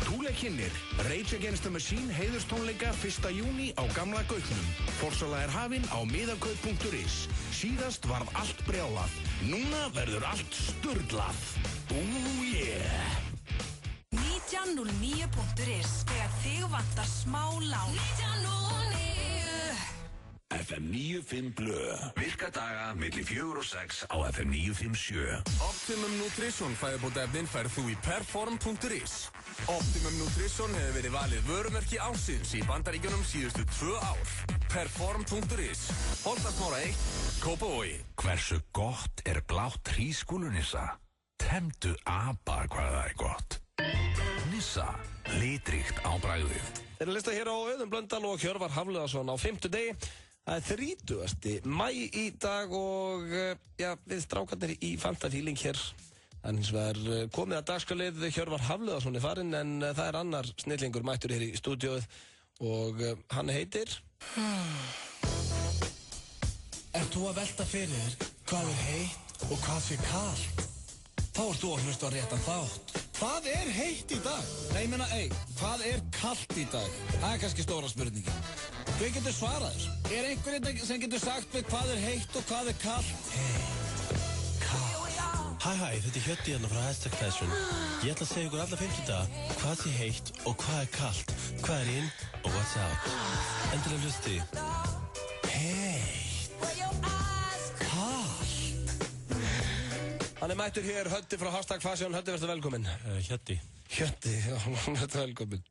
Túle kynnir Rage Against the Machine heiðurstónleika 1. júní á Gamla Gauknum. Forsala er hafin á miðakaup.is. Síðast varð allt brjálað. Núna verður allt sturlað. Yeah! 1909.is þegar þig vantar smá lán. 1909 FM 95 blöð. Virka daga milli 4 og 6 á FM 957. Optimum Nutrition fæðubótaefnin færð þú í perform.is. Optimum Nutrition hefur verið valið vörumerki ársins í Bandaríkjunum síðustu 2 ár. Perform.is. Holtasmára 1, Kópavogi. Hversu gott er blátt hrísskúlunissa? Temdu apa hvað það er gott. Nissa, litríkt á bragðið. Þeir eru listað hér á Auðun Blöndal og Hjörvar Hafliðason á 5. degi. Það er 30. maí í dag og við strákarnir í Fantafíling hér. Það er hins vegar komið að dagskrálið Hjörvar Hafliðason er farinn en það er annar snillingur mættur hér í stúdíóið og hann heitir... Ert þú að velta fyrir þér hvað er heitt og hvað sé kalt? Þá ert þú að hlusta á réttan þátt. Hvað er heitt í dag? Nei, ég meina, hvað er kalt í dag? Það er kannski stóra spurningin. Hver getur svarað þér? Er einhver sem getur sagt mig hvað er heitt og hvað er kalt? Hæ, þetta er Hjöddi hérna frá Hashtag Fashion. Ég ætla að segja ykkur alla 50 daga hvað sé heitt og hvað er kalt, hvað er in og what's out. Endilega hlusti. Heitt. Kalt. Hann er mættur hér, Höddi frá Hashtag Fashion. Höddi, verður velkominn. Hjöddi. Hjöddi, já, verður velkominn.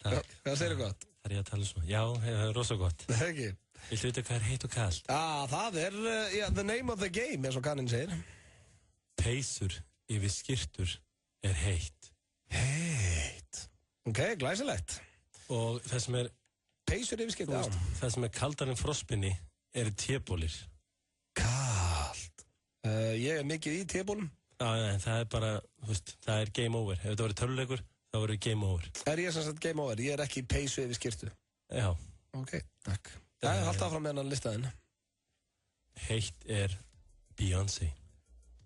Takk. Hvað segir þú gott? Það er ég að tala svona. Já, það er rosa gott. Það er ekki. Viltu vita hvað er heitt og kalt? Það er, the name of the game, eins og kannin segir. Peysur yfir skyrtur er heitt. Heitt. Ok, glæsilegt. Og það sem er... Peysur yfir skyrtur, já. Það sem er kaldar en frostbinni eru tébólir. Kalt. Ég er mikið í tébólum. Já, það er bara, það er game over. Ef þetta verður töluleikur, þá verður game over. Er ég sem sagt game over? Ég er ekki peysu yfir skyrtu. Já. Ok, takk. Það er alltaf fram með hennan listaðinn. Heitt er Beyoncé.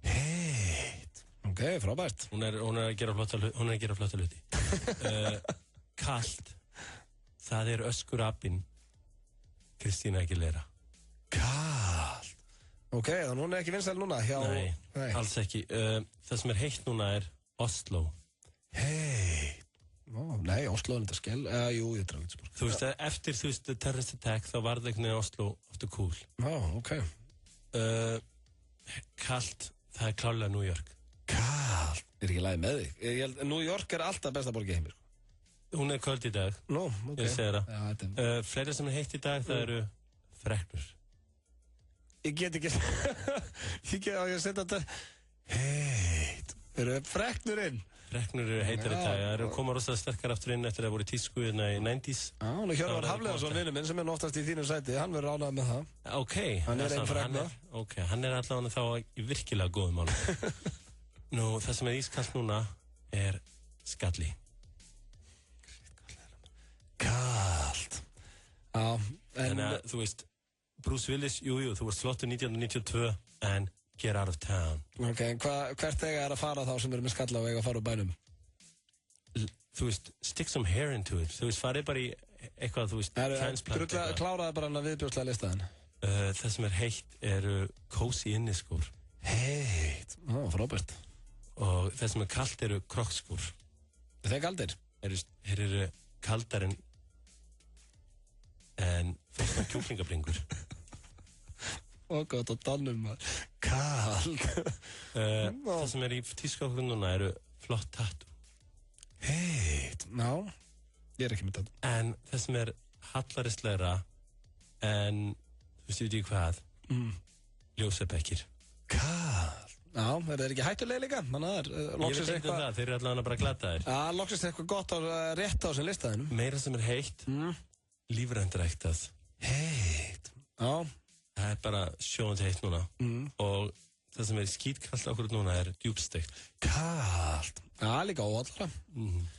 Heitt. Ok, frábært. Hún er að gera flotta hluti. Kalt Það öskurabbinn Kristína Aguilera. Kalt. Ok, þannig hún ekki vinsæl núna hjá... Nei, alls ekki. Það sem heitt núna Oslo. Heitt. Nei, Oslo þetta skell. Jú, ég trá ekki. Þú veist, eftir the terrorist attack þá var það einhvern Oslo aftur cool. Ok. Kalt, það klárlega New York. Kalt. Ekki lagi með þig. New York alltaf besta borg í heimi. Hún köld í dag. Nú, ok. Ég segi það. Fleira sem heitt í dag, það freknur. Ég get ekki... Ég get að setja þetta... Heitt. Freknur inn? Freknur heitar í dag. Það koma rosalega sterkar aftur inn eftir að það voru í tísku í 90s. Nú Hjörvar Hafleðarsson, vinur minn, sem oftast í þínu sæti, hann verður ánægð með það. Ok. Hann einn frekna. Ok, hann allavega þá í virkilega góðum málum. Nú, það sem ískalt núna skalli. Kalt. Já. Þannig að, þú veist, Bruce Willis, jú, þú varst flottur 1992, en get out of town. Ok, hvert eiga að fara þá sem með skalla og eiga að fara úr bænum? Þú veist, stick some hair into it. Þú veist, farið bara í eitthvað, þú veist, transplant. Kláraði bara hann að viðbjóðslega listaðin. Það sem heitt cozy inniskór. Heitt, frábært. Og það sem kalt krokkskór. Þeir kaldir? Þeir kaldar en fyrir kjúklingabringur. Og gott og dannum maður. Kald. Það sem í tískákun núna flott tattoo. Heitt, ég ekki með tattoo. En það sem hallaristlegra en þú veist ekki hvað ljósabekkir. Kald. Já, það ekki hættulega líka. Ég veit ekki það, þeir allavega bara glata þér. Já, loksist eitthvað gott rétt á sem listaðinum. Meira sem heitt, lífrændræktað. Heitt. Já. Það bara sjóðandi heitt núna. Og það sem skítkallt okkur núna djúbsteikt. Kalt. Já, líka óallara.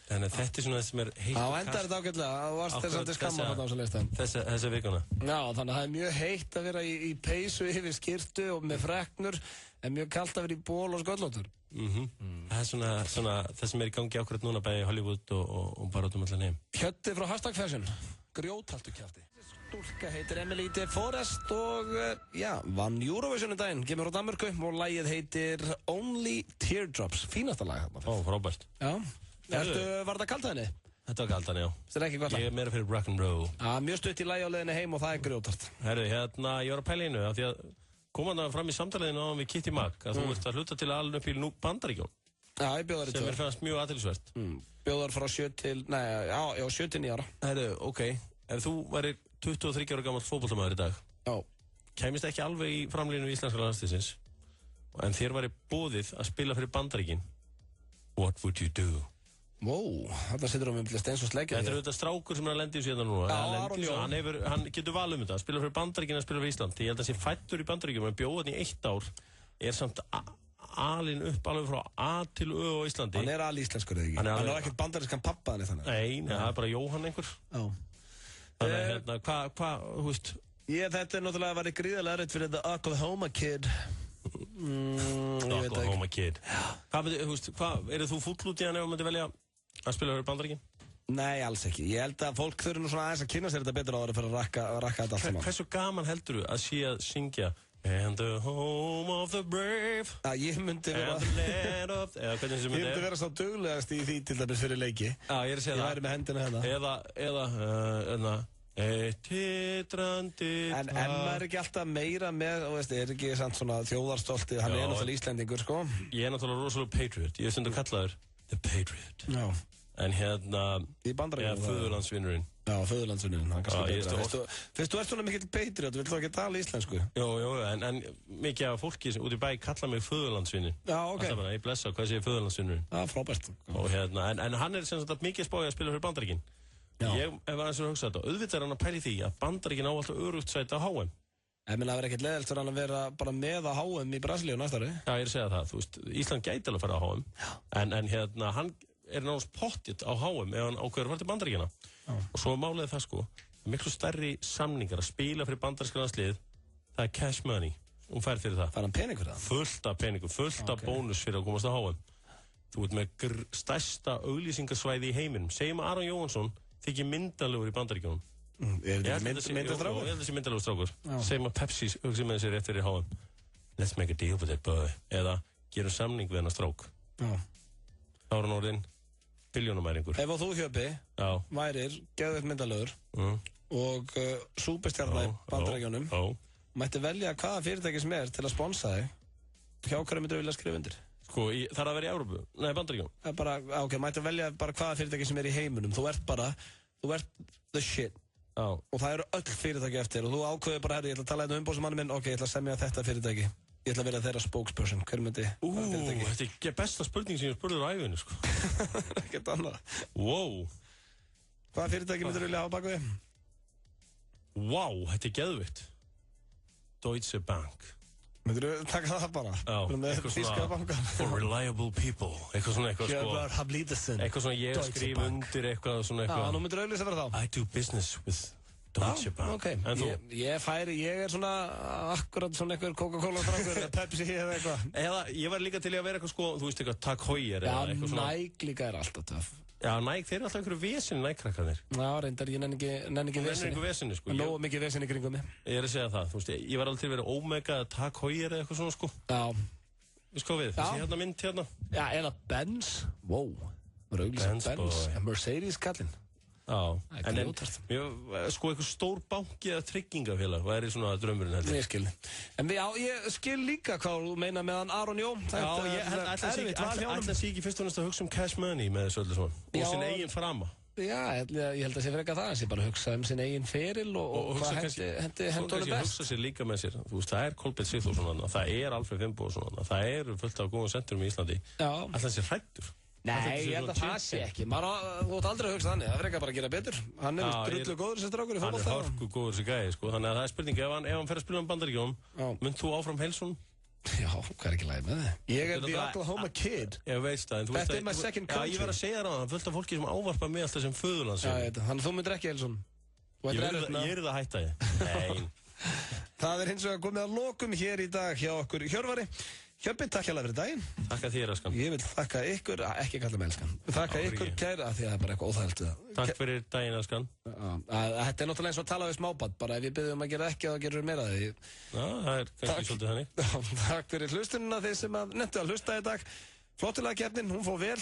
Þannig að þetta svona það sem heitt og kallt. Já, endar þetta ágætlega. Það varst þess að skamma þetta á sem listaðin. Þessa vikuna. Já, þannig að það mjög heitt að vera í peysu yfir skyrtu og með freknur, en mjög kalt að vera í ból og sköllóttur. Það svona það sem í gangi ákveðt núna bæði í Hollywood og bara út allan heim. Hjötti frá #fashion. Grjóthaltu kjafti. Stúlka heitir Emily de Forest og vann Eurovision í daginn, kemur á Danmörku og lagið heitir Only Teardrops. Fínasta lag þarna. Frábært. Já. Var það kalt að henni? Þetta var kalt að henni, já. Þetta ekki gott lag? Ég meira fyrir rock'n'roll. Mjög stutt í lagi á leiðinni heim og það grjótart. Herru, ég var að pæla einu af því að komaðan fram í samtaliðinu á við Kitty Mag að þú ert að hluta til að alveg upp í Bandaríkjum. Já, ég bjóðar í 2 ár. Sem fannst mjög athyglisvert. Bjóðar frá 7 til 9 ára. Herru, ok. Ef þú væri 23 ára gammal fótboltamaður í dag. Já. Kæmist ekki alveg í framlínu íslenska landsliðsins. En þér væri boðið að spila fyrir Bandaríkin. What would you do? Þetta setur við eins og sleikja. Þetta auðvitað strákur sem lendi í síðan núna. Aron Jón. Hann getur val um þetta. Að spila fyrir Bandaríkin að spila fyrir Ísland. Ég held að sé fættur í Bandaríkjum en bjóðan í 1 ár samt alinn upp alveg frá A til Ö á Íslandi. Hann alíslenskur eða ekki? Hann ekkert bandarískan pappa hann þannig? Nei, það bara Jóhann einhver. Já. Þannig að hvað, hú veist? Þetta náttúrulega var gríðarlega erfitt fyrir The Oklahoma Kid. Oklahoma Kid. Hvað, þú fúll út í hann ef þú myndir velja að spila fyrir Bandaríkin? Nei, alls ekki. Ég held að fólk þurfi nú svona aðeins að kynna sér þetta betur á það fyrir að rakka þetta allt saman. Hversu gaman heldur þú að sé að syngja And the home of the brave Ég myndi vera Ég myndi vera svo duglegast í því til dæmis fyrir leiki. Ég væri með hendina hérna. Eða titrandi En maður ekki alltaf meira með ekki samt svona þjóðarstolti. Hann náttúrulega Íslendingur, sko. Ég náttúrulega rosalega patriot. Ég stundu kallaður The Patriot. Já. En í Bandaríkjunum föðurlandsvinnurinn. Já, föðurlandsvinnurinn, hann kannski betra. Fyrst þú ert svona mikill patriot, vill þú ekki tala íslensku? Jó, en mikið af fólki út í bæ kalla mig föðurlandsvinnin. Já, ok. Alltaf bara, ég blessa, hvað sé föðurlandsvinnurinn? Já, frábært. Og en hann sem sagt mikið spáið að spila fyrir Bandaríkin. Ég hef aðeins að hugsa þetta. Auðvitað hann að pæli því að Bandaríkin á alltaf örugt sæti á HM. Ég meina, það verður ekkert leiðilegt fyrir hann að vera bara með á HM í Brasilíu næsta ári. Já, ég að segja það. Þú veist, Ísland gæti alveg að fara á HM. En hann náttúrulega pottitt á HM ef hann ákveður að fara til Bandaríkina. Og svo málið það sko, miklu stærri samningar að spila fyrir bandaríska landslið, það er cash money. Hún fær fyrir það. Fær hann pening fyrir það? Fullt af peningum, fullt af bónus fyrir að komast á HM. Þú ert með stærsta auglýsingasvæði í heiminum. Segjum að Aron Jóhansson þykir myndalegur í Bandaríkjunum. Er þetta myndastrákur? Ég held þessi myndalegur strákur. Segjum að Pepsi hugsi með þessi rétt fyrir HM. Let's make a deal with that boy. Eða gerum samning við hennar strák. Þá er hann orðinn biljónumæringur. Ef þú Hjöpi værir geðveikt myndalegur og súperstjarnar í Bandaríkjunum mætti velja hvaða fyrirtæki sem er til að sponsa þig, hjá hverju myndir þú vilja skrifa undir? Sko, það er að vera í Evrópu? Nei, Bandaríkjunum. Mætti velja bara hvaða fyrirtæki sem er í heiminum. Þú ert the shit. Og það eru öll fyrirtæki eftir og þú ákveður bara, herri, ég ætla að tala um umbóðsmanni minn, ok, ég ætla að semja þetta fyrirtæki. Ég ætla að vera þeirra spokesperson. Hver myndi hvaða fyrirtæki? Þetta er ekki besta spurning sem ég spurður á æfinu, sko. Ekkert annað. Wow. Hvaða fyrirtæki myndir þú vilja hafa bak við? Wow, þetta er geðvitt. Deutsche Bank. Myndir þú taka það bara? Já, eitthvað svona for reliable people. Eitthvað svona eitthvað svona ég skrif undir eitthvað svona eitthvað. Já, nú myndir þú auðvitað vera þá. I do business with Deutsche Bank. Ok, ég er svona akkurat svona eitthvað Coca-Cola strákur eða Pepsi eða eitthvað. Eða ég var líka til í að vera eitthvað sko, þú veist eitthvað Tag Heuer eða eitthvað svona. Já, Nike líka er alltaf töff. Já, Nike, þeir eru alltaf einhverju vesinni Nike-krakkarnir. Já, reyndar, ég nenni ekki vesinni. Sko. Nógu mikið vesinni í kringum mig. Ég er að segja það, þú veist, ég var alltaf til að vera Omega eða Tag Heuer eða eitthvað svona, sko. Já. Veist hvað við, þessi hérna mynd hérna. Já, eða Benz. Wow. Benz. Mercedes kallinn. Já, en sko eitthvað stór banki eða tryggingafélag, hvað er svona draumurinn heldur? Ég skil. En ég skil líka hvað þú meina meðan Aron Jó. Já, ég ætla sé ekki fyrst og næst að hugsa cash money með þessu öllu svona. Og sin eigin frama. Já, ég held að sé fyrir eitthvað það, ég bara hugsa sin eigin feril og hvað hendi honum best. Ég hugsa sér líka með sér, þú veist, það er Kolbeinn Sigþórsson, það er Alfreð Finnbogason, það eru fullt af góðum centrum í Íslandi. Ætla sé hræddur. Nei, ég held að það sé ekki. Þú ætti aldrei að hugsa þannig, það frekar bara að gera betur. Hann er drullu góður sem strákur í fótbolta. Hann er hörku góður sem gæði, sko. Þannig að það er spurning, ef hann fer að spila Bandaríkjunum, mynd þú áfram heilsun? Já, hvað er ekki lagið með þið? Ég er the Oklahoma kid. Ég veist það, en þú veist Þetta er my second country. Já, ég var að segja það, fullt af fólki sem ávarpa mig alltaf sem föðurlandsson. Þannig að þú myndir ekki heilsun. Ég er það að hætta ég. Það er hins vegar komið að lokum hér í dag hjá okkur Hjörvari. Hjöppi, takk hjá fyrir daginn. Takk þér, Askan. Ég vil þakka ykkur, ekki kalla mig Elskan. Þakka ykkur kæra, því að það er bara eitthvað óþægilt við það. Takk fyrir daginn, Askan. Þetta er náttúrulega eins og að tala við smábarn, bara ef ég byrði að gera ekki, þá gerur meira því. Já, það er kannski svolítið þannig. Takk fyrir hlustunina, þeir sem nefndu að hlusta í dag. Flottilega keppnin, hún fór vel.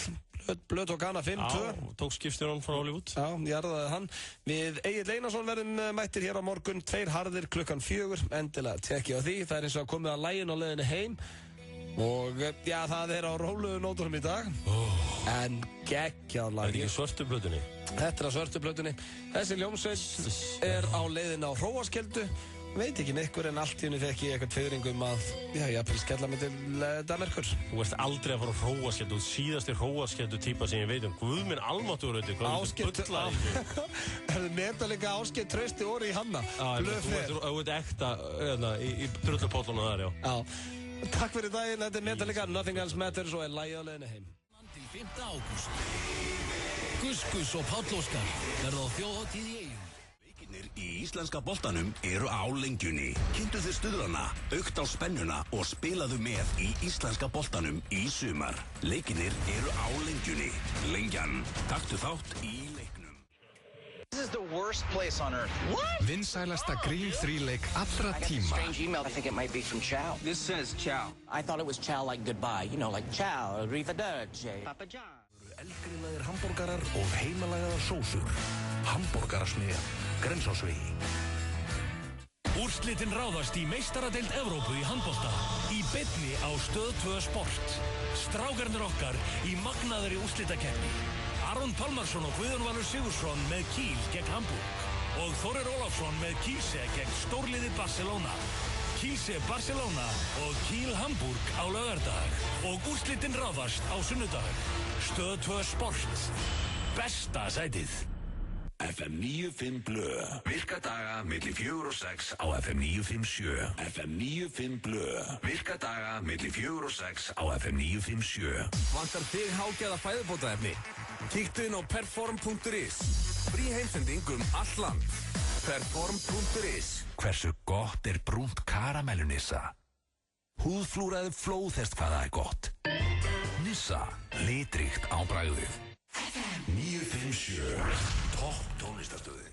Blöð tók hana 5-2. Já, tók skipstjóran frá Hollywood. Já, jarðaði hann. Við Egill Einarsson verðum mættir hér á morgun, 2 harðir klukkan 4. Endilega tekki á því. Það er eins og að komið að lægin á leiðinni heim. Og já, það er á róluðu nótunum í dag. En geggjað lag. Það er ekki svörtu plötunni. Þetta er á svörtu plötunni. Þessi hljómsveit er á leiðin á Hróarskeldu. Veit ekki neikur en allt í henni fekk ég eitthvað tveiringum að ég vil skella mig til Danmerkur. Þú ert aldrei að fara á Hróarskeldu. Síðasti Hróarskeldu típa sem ég veit Guð minn almáttugur auðvitað. Ásgeir Það er nefnda líka Ásgeir Trausti orði í hanna. Þú ert ekta í drullupóllunum þar, já. Takk fyrir daginn, þetta er Metallica, Nothing Else Matters og er lagið á leiðinni heim. Til 5. ágúst. Gus og Páll Óskar verða á þjóðhátíð í Eyjum. Leikirnir í íslenska boltanum eru á Lengjunni. Kynntu þið stuðrana, aukt á spennuna og spilaðu með í íslenska boltanum í sumar. Leikirnir eru á Lengjunni. Lengjan, taktu þátt í leiknum. This is the worst place on earth. What? Vinsælasta grín-þríleik allra tíma. Strange email. I think it might be from Chow. This says Chow. I thought it was Chow like goodbye. You know, like Chow, arrivederci. Papa John. Eldgrillaðir hambúrgarar og heimalagaðar sósur. Hambúrgarasmiðjan, Grensásvegi. Úrslitin ráðast í meistaradeild Evrópu í handbolta. Í beinni á Stöð 2 Sport. Strákarnir okkar í magnaðri úrslitakeppni. Aron Pálmarsson og Guðjón Valur Sigurðsson með Kiel gegn Hamburg. Og Þórir Ólafsson með Kielce gegn stórliði Barcelona. Kielce Barcelona og Kiel Hamburg á laugardag. Og úrslitin ráðast á sunnudag. Stöð 2 Sport. Besta sætið. FM 95 Blö. Virka daga milli 4 og 6 á FM 957. FM 95 Blö. Virka daga milli 4 og 6 á FM 957. Vantar þig hágæða fæðubótaefni? Kíktu inn á perform.is. Frí heimsending allt land. Perform.is. Hversu gott er brúnt karamellunissa? Húðflúraði flóðhest hvaða er gott. Nissa, litríkt á bragðið. FM 957. 957 Topp tónlistarstöðin